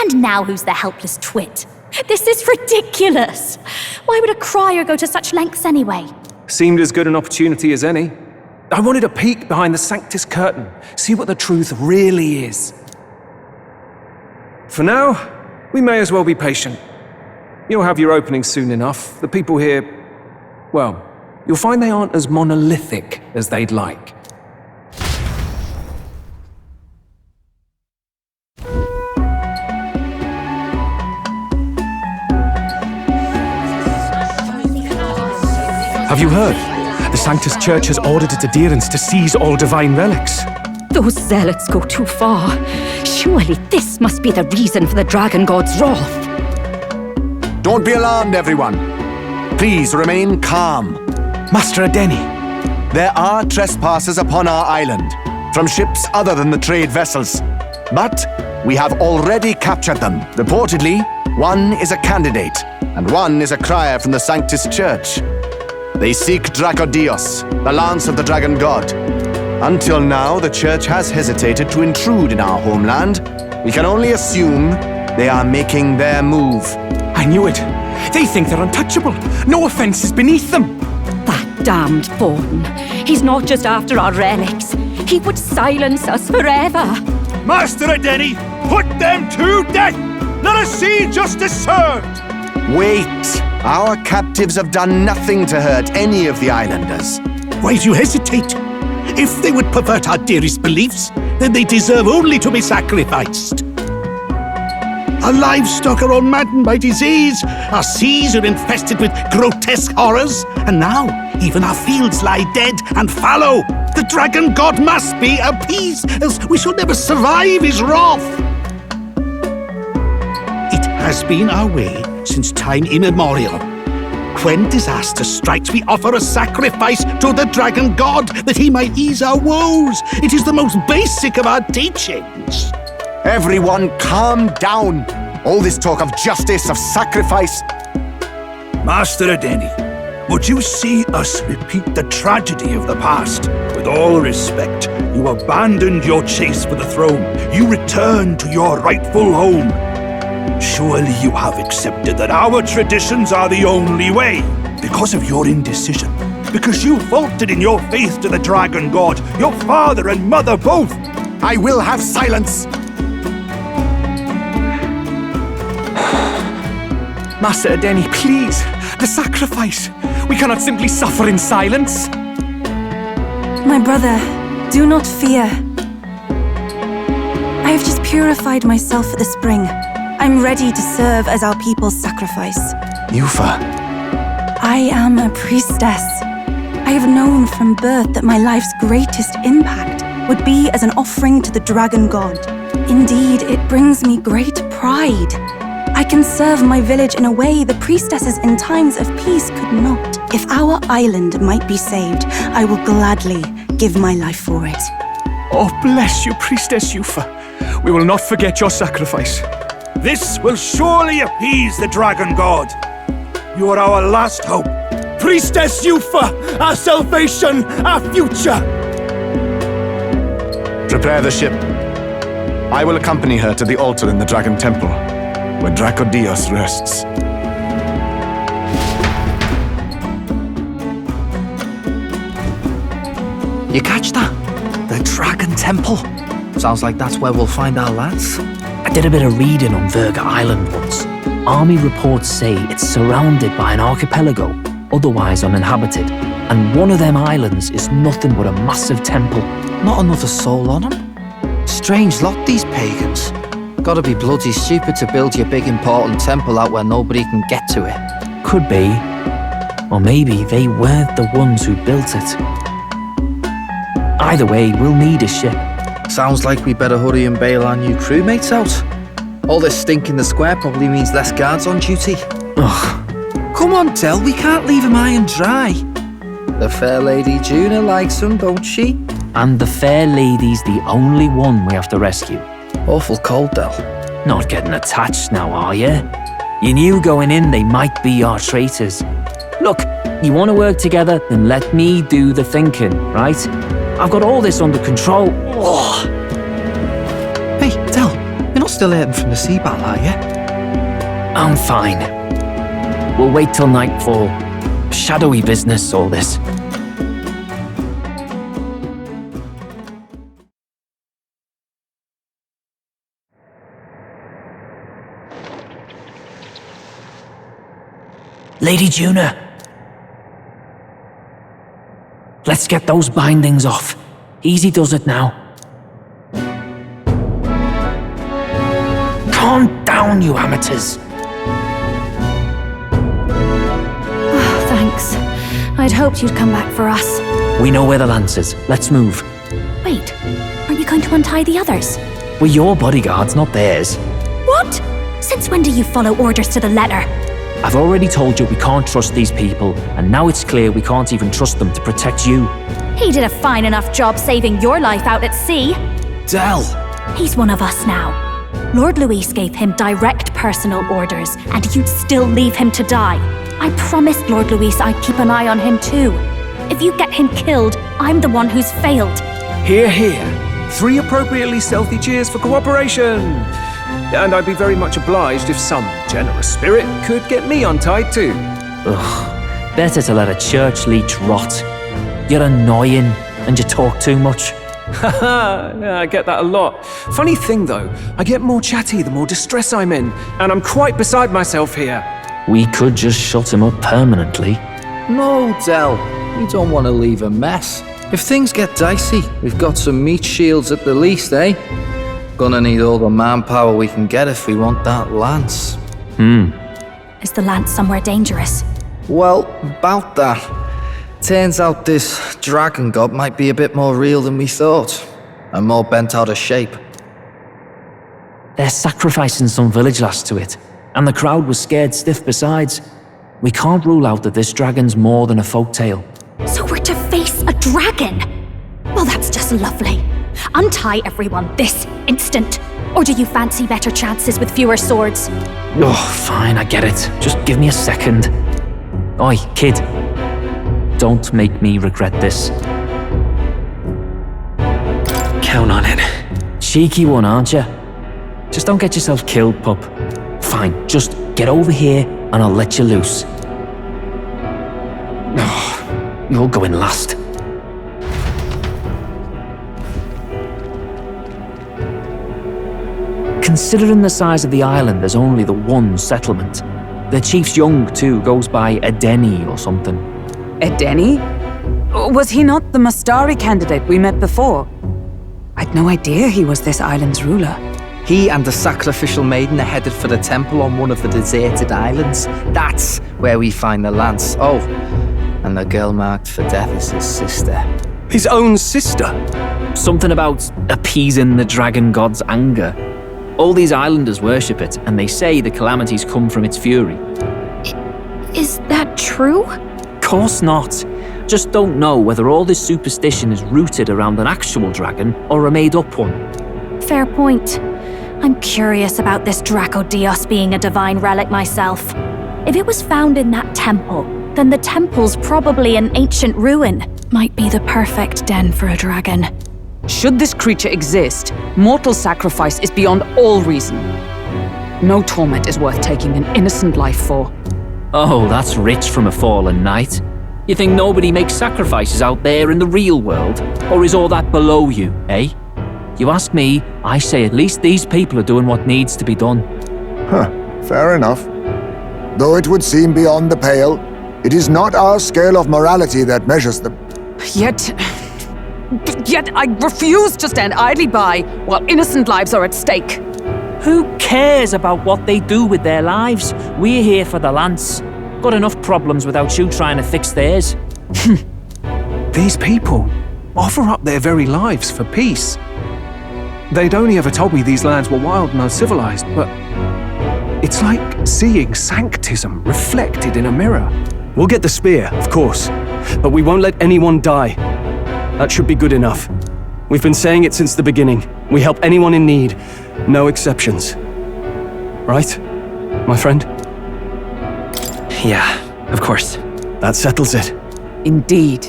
And now who's the helpless twit? This is ridiculous! Why would a crier go to such lengths anyway? Seemed as good an opportunity as any. I wanted a peek behind the Sanctus curtain, see what the truth really is. For now, we may as well be patient. You'll have your opening soon enough. The people here, well, you'll find they aren't as monolithic as they'd like. Have you heard? The Sanctus Church has ordered its adherents to seize all divine relics. Those zealots go too far. Surely this must be the reason for the Dragon God's wrath. Don't be alarmed, everyone. Please remain calm. Master Adeni, there are trespassers upon our island, from ships other than the trade vessels. But we have already captured them. Reportedly, one is a candidate, and one is a crier from the Sanctus Church. They seek Dracodios, the lance of the Dragon God. Until now, the Church has hesitated to intrude in our homeland. We can only assume they are making their move. I knew it. They think they're untouchable. No offense is beneath them. That damned Thorn. He's not just after our relics. He would silence us forever. Master Adeni, put them to death! Let us see justice served! Wait! Our captives have done nothing to hurt any of the islanders. Why do you hesitate? If they would pervert our dearest beliefs, then they deserve only to be sacrificed. Our livestock are all maddened by disease, our seas are infested with grotesque horrors, and now even our fields lie dead and fallow. The Dragon God must be appeased, else we shall never survive his wrath. It has been our way since time immemorial. When disaster strikes, we offer a sacrifice to the Dragon God that he might ease our woes. It is the most basic of our teachings. Everyone calm down. All this talk of justice, of sacrifice. Master Adeni, would you see us repeat the tragedy of the past? With all respect, you abandoned your chase for the throne. You returned to your rightful home. Surely you have accepted that our traditions are the only way. Because of your indecision. Because you vaulted in your faith to the dragon god, your father and mother both. I will have silence! Master Adeni, please! The sacrifice! We cannot simply suffer in silence! My brother, do not fear. I have just purified myself for the spring. I'm ready to serve as our people's sacrifice. Yufa. I am a priestess. I have known from birth that my life's greatest impact would be as an offering to the dragon god. Indeed, it brings me great pride. I can serve my village in a way the priestesses in times of peace could not. If our island might be saved, I will gladly give my life for it. Oh, bless you, Priestess Yufa. We will not forget your sacrifice. This will surely appease the dragon god. You are our last hope. Priestess Yufa, our salvation, our future! Prepare the ship. I will accompany her to the altar in the Dragon Temple, where Dracodios rests. You catch that? The Dragon Temple. Sounds like that's where we'll find our lads. I did a bit of reading on Virga Island once. Army reports say it's surrounded by an archipelago, otherwise uninhabited, and one of them islands is nothing but a massive temple. Not another soul on them. Strange lot, these pagans. Gotta be bloody stupid to build your big important temple out where nobody can get to it. Could be. Or maybe they weren't the ones who built it. Either way, we'll need a ship. Sounds like we better hurry and bail our new crewmates out. All this stink in the square probably means less guards on duty. Ugh. Come on, Del, we can't leave him high and dry. The fair lady Juna likes him, don't she? And the fair lady's the only one we have to rescue. Awful cold, Del. Not getting attached now, are you? You knew going in they might be our traitors. Look, you want to work together, then let me do the thinking, right? I've got all this under control. Ugh. Hey, Del, you're not still hurting from the sea battle, are you? I'm fine. We'll wait till nightfall. Shadowy business, all this. Lady Juna. Let's get those bindings off. Easy does it now. Calm down, you amateurs. Oh, thanks. I'd hoped you'd come back for us. We know where the lance is. Let's move. Wait, aren't you going to untie the others? We're your bodyguards, not theirs. What? Since when do you follow orders to the letter? I've already told you we can't trust these people, and now it's clear we can't even trust them to protect you. He did a fine enough job saving your life out at sea. Del! He's one of us now. Lord Luis gave him direct personal orders, and you'd still leave him to die. I promised Lord Luis I'd keep an eye on him too. If you get him killed, I'm the one who's failed. Hear, hear. 3 appropriately stealthy cheers for cooperation. And I'd be very much obliged if some generous spirit could get me untied too. Ugh, better to let a church leech rot. You're annoying, and you talk too much. Haha, yeah, I get that a lot. Funny thing though, I get more chatty the more distress I'm in, and I'm quite beside myself here. We could just shut him up permanently. No, Del. We don't want to leave a mess. If things get dicey, we've got some meat shields at the least, eh? Gonna need all the manpower we can get if we want that lance. Is the lance somewhere dangerous? Well, about that. Turns out this dragon god might be a bit more real than we thought, and more bent out of shape. They're sacrificing some village lass to it, and the crowd was scared stiff besides. We can't rule out that this dragon's more than a folktale. So we're to face a dragon? Well, that's just lovely. Untie everyone this instant. Or do you fancy better chances with fewer swords? Oh, fine, I get it. Just give me a second. Oi, kid. Don't make me regret this. Count on it. Cheeky one, aren't you? Just don't get yourself killed, pup. Fine. Fine, just get over here and I'll let you loose. Oh, you're going last. Considering the size of the island, there's only the one settlement. The chief's young, too, goes by Edeni or something. Edeni? Was he not the Mustari candidate we met before? I'd no idea he was this island's ruler. He and the sacrificial maiden are headed for the temple on one of the deserted islands. That's where we find the lance. Oh, and the girl marked for death is his sister. His own sister? Something about appeasing the dragon god's anger. All these islanders worship it, and they say the calamities come from its fury. Is that true? Course not. Just don't know whether all this superstition is rooted around an actual dragon or a made-up one. Fair point. I'm curious about this Dracodios being a divine relic myself. If it was found in that temple, then the temple's probably an ancient ruin. Might be the perfect den for a dragon. Should this creature exist, mortal sacrifice is beyond all reason. No torment is worth taking an innocent life for. Oh, that's rich from a fallen knight. You think nobody makes sacrifices out there in the real world? Or is all that below you, eh? You ask me, I say at least these people are doing what needs to be done. Huh, fair enough. Though it would seem beyond the pale, it is not our scale of morality that measures them. Yet I refuse to stand idly by while innocent lives are at stake. Who cares about what they do with their lives? We're here for the lance. Got enough problems without you trying to fix theirs. These people offer up their very lives for peace. They'd only ever told me these lands were wild and uncivilized, but it's like seeing sanctism reflected in a mirror. We'll get the spear, of course, but we won't let anyone die. That should be good enough. We've been saying it since the beginning. We help anyone in need, no exceptions. Right, my friend? Yeah, of course. That settles it. Indeed.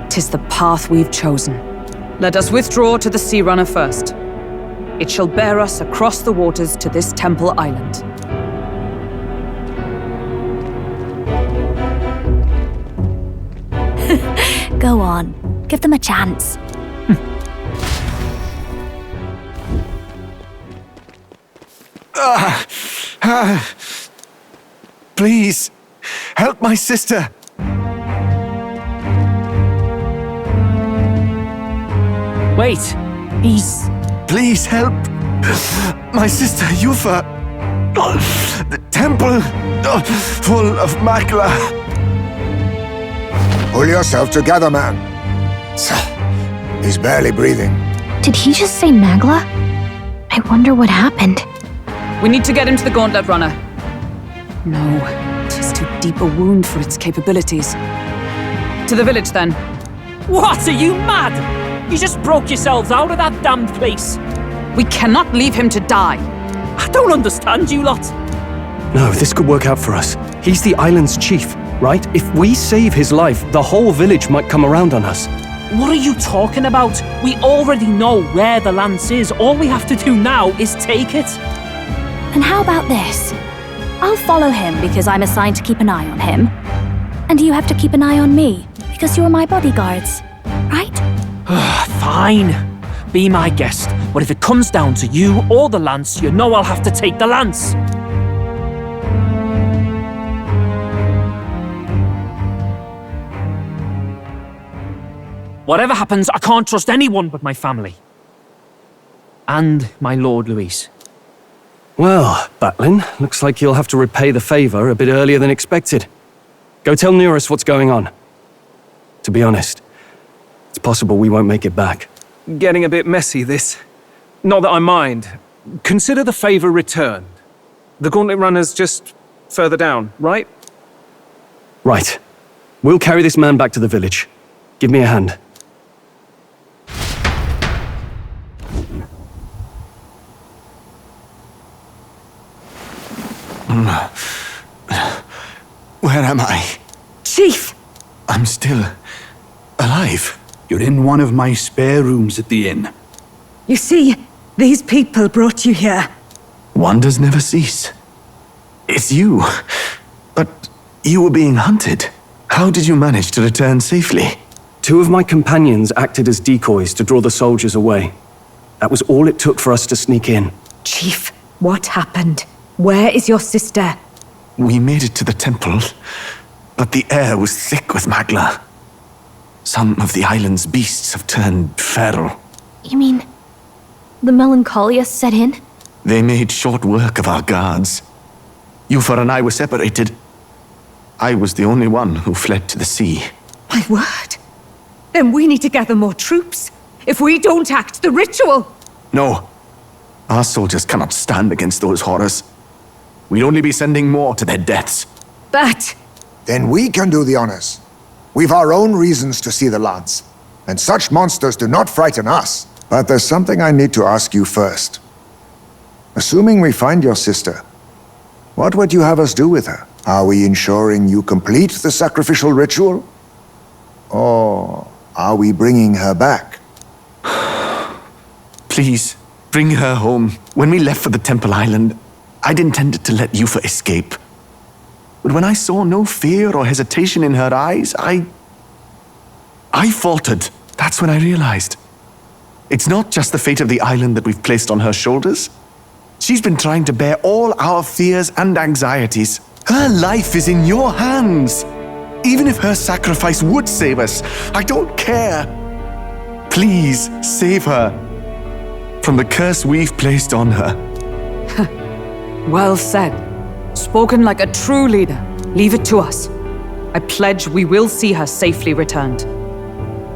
'Tis the path we've chosen. Let us withdraw to the Sea Runner first. It shall bear us across the waters to this temple island. Go on. Give them a chance. Please, help my sister. Wait, he's... Please help my sister Yufa. The temple full of Makla. Pull yourself together, man. He's barely breathing. Did he just say Magla? I wonder what happened. We need to get him to the Gauntlet Runner. No, 'tis too deep a wound for its capabilities. To the village, then. What, are you mad? You just broke yourselves out of that damned place. We cannot leave him to die. I don't understand you lot. No, this could work out for us. He's the island's chief, right? If we save his life, the whole village might come around on us. What are you talking about? We already know where the lance is. All we have to do now is take it. And how about this? I'll follow him because I'm assigned to keep an eye on him. And you have to keep an eye on me because you're my bodyguards, right? Fine. Be my guest. But if it comes down to you or the lance, you know I'll have to take the lance. Whatever happens, I can't trust anyone but my family. And my Lord Luis. Well, Batlin, looks like you'll have to repay the favor a bit earlier than expected. Go tell Nearest what's going on. To be honest, it's possible we won't make it back. Getting a bit messy, this. Not that I mind. Consider the favor returned. The Gauntlet Runner's just further down, right? Right. We'll carry this man back to the village. Give me a hand. Where am I? Chief! I'm still alive. You're in one of my spare rooms at the inn. You see, these people brought you here. Wonders never cease. It's you. But you were being hunted. How did you manage to return safely? 2 of my companions acted as decoys to draw the soldiers away. That was all it took for us to sneak in. Chief, what happened? Where is your sister? We made it to the temple, but the air was thick with magla. Some of the island's beasts have turned feral. You mean the melancholia set in? They made short work of our guards. Yufa and I were separated. I was the only one who fled to the sea. My word. Then we need to gather more troops. If we don't act, the ritual... No. Our soldiers cannot stand against those horrors. We'd only be sending more to their deaths. But... Then we can do the honors. We've our own reasons to see the lance. And such monsters do not frighten us. But there's something I need to ask you first. Assuming we find your sister, what would you have us do with her? Are we ensuring you complete the sacrificial ritual? Or are we bringing her back? Please, bring her home. When we left for the Temple Island, I'd intended to let Yufa escape. But when I saw no fear or hesitation in her eyes, I faltered. That's when I realized. It's not just the fate of the island that we've placed on her shoulders. She's been trying to bear all our fears and anxieties. Her life is in your hands. Even if her sacrifice would save us, I don't care. Please, save her from the curse we've placed on her. Well said. Spoken like a true leader. Leave it to us. I pledge we will see her safely returned.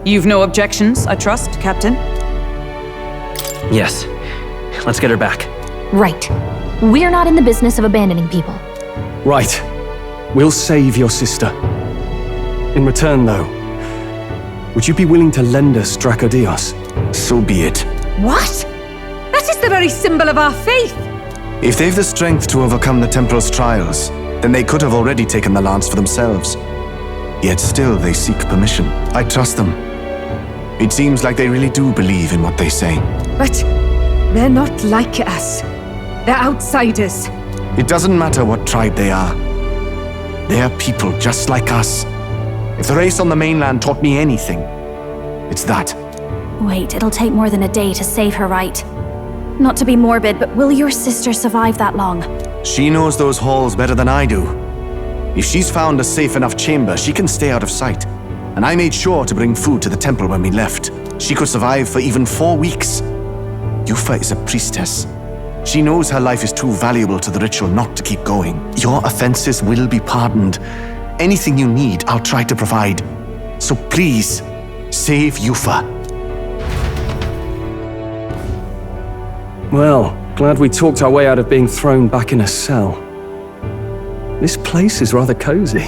You've no objections, I trust, Captain? Yes. Let's get her back. Right. We're not in the business of abandoning people. Right. We'll save your sister. In return, though, would you be willing to lend us Dracodios? So be it. What? That is the very symbol of our faith! If they've the strength to overcome the Templars' trials, then they could have already taken the lance for themselves. Yet still they seek permission. I trust them. It seems like they really do believe in what they say. But they're not like us. They're outsiders. It doesn't matter what tribe they are. They're people just like us. If the race on the mainland taught me anything, it's that. Wait, it'll take more than a day to save her, right? Not to be morbid, but will your sister survive that long? She knows those halls better than I do. If she's found a safe enough chamber, she can stay out of sight. And I made sure to bring food to the temple when we left. She could survive for even 4 weeks. Yufa is a priestess. She knows her life is too valuable to the ritual not to keep going. Your offenses will be pardoned. Anything you need, I'll try to provide. So please, save Yufa. Well, glad we talked our way out of being thrown back in a cell. This place is rather cozy,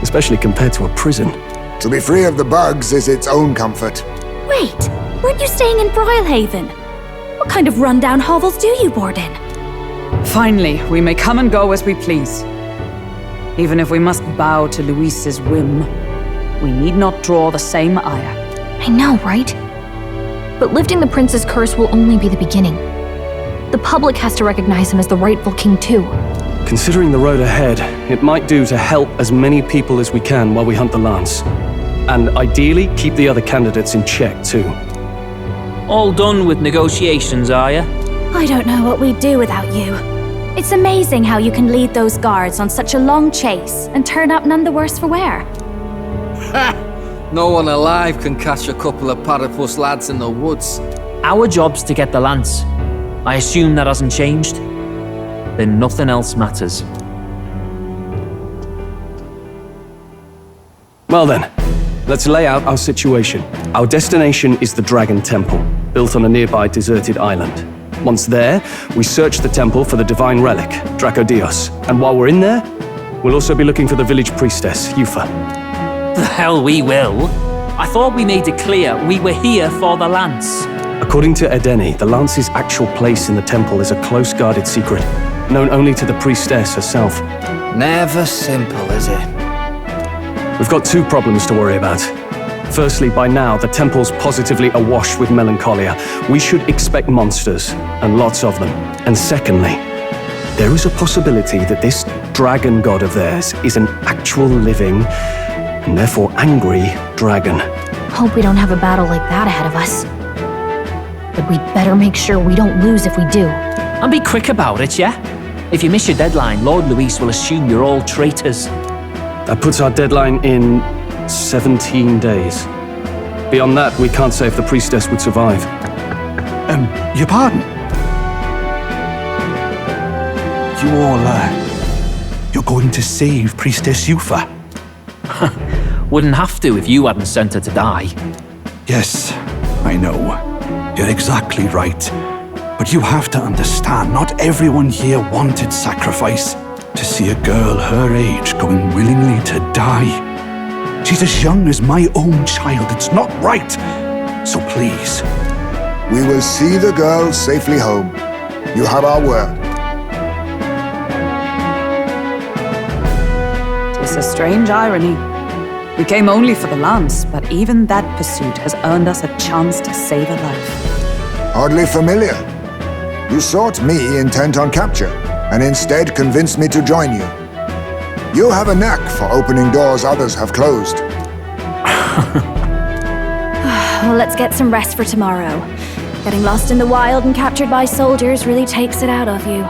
especially compared to a prison. To be free of the bugs is its own comfort. Wait, weren't you staying in Broilhaven? What kind of rundown hovels do you board in? Finally, we may come and go as we please. Even if we must bow to Luis's whim, we need not draw the same ire. I know, right? But lifting the prince's curse will only be the beginning. The public has to recognize him as the rightful king too. Considering the road ahead, it might do to help as many people as we can while we hunt the lance. And ideally, keep the other candidates in check too. All done with negotiations, are ya? I don't know what we'd do without you. It's amazing how you can lead those guards on such a long chase and turn up none the worse for wear. No one alive can catch a couple of platypus lads in the woods. Our job's to get the lance. I assume that hasn't changed? Then nothing else matters. Well then, let's lay out our situation. Our destination is the Dragon Temple, built on a nearby deserted island. Once there, we search the temple for the divine relic, Dracodios. And while we're in there, we'll also be looking for the village priestess, Yufa. The hell we will. I thought we made it clear we were here for the lance. According to Edeni, the lance's actual place in the temple is a close-guarded secret, known only to the priestess herself. Never simple, is it? We've got 2 problems to worry about. Firstly, by now, the temple's positively awash with melancholia. We should expect monsters, and lots of them. And secondly, There is a possibility that this dragon god of theirs is an actual living, and therefore angry, dragon. Hope we don't have a battle like that ahead of us. But we'd better make sure we don't lose if we do. And be quick about it, yeah? If you miss your deadline, Lord Luis will assume you're all traitors. That puts our deadline in 17 days. Beyond that, we can't say if the priestess would survive. Your pardon? You all, you're going to save Priestess Yufa? Wouldn't have to if you hadn't sent her to die. Yes, I know. You're exactly right. But you have to understand, not everyone here wanted sacrifice. To see a girl her age going willingly to die. She's as young as my own child. It's not right. So please. We will see the girl safely home. You have our word. It's a strange irony. We came only for the lance, but even that pursuit has earned us a chance to save a life. Hardly familiar. You sought me intent on capture, and instead convinced me to join you. You have a knack for opening doors others have closed. Well, let's get some rest for tomorrow. Getting lost in the wild and captured by soldiers really takes it out of you.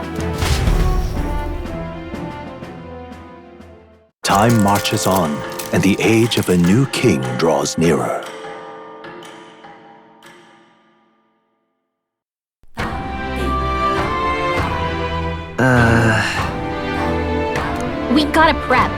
Time marches on, and the age of a new king draws nearer. We gotta prep.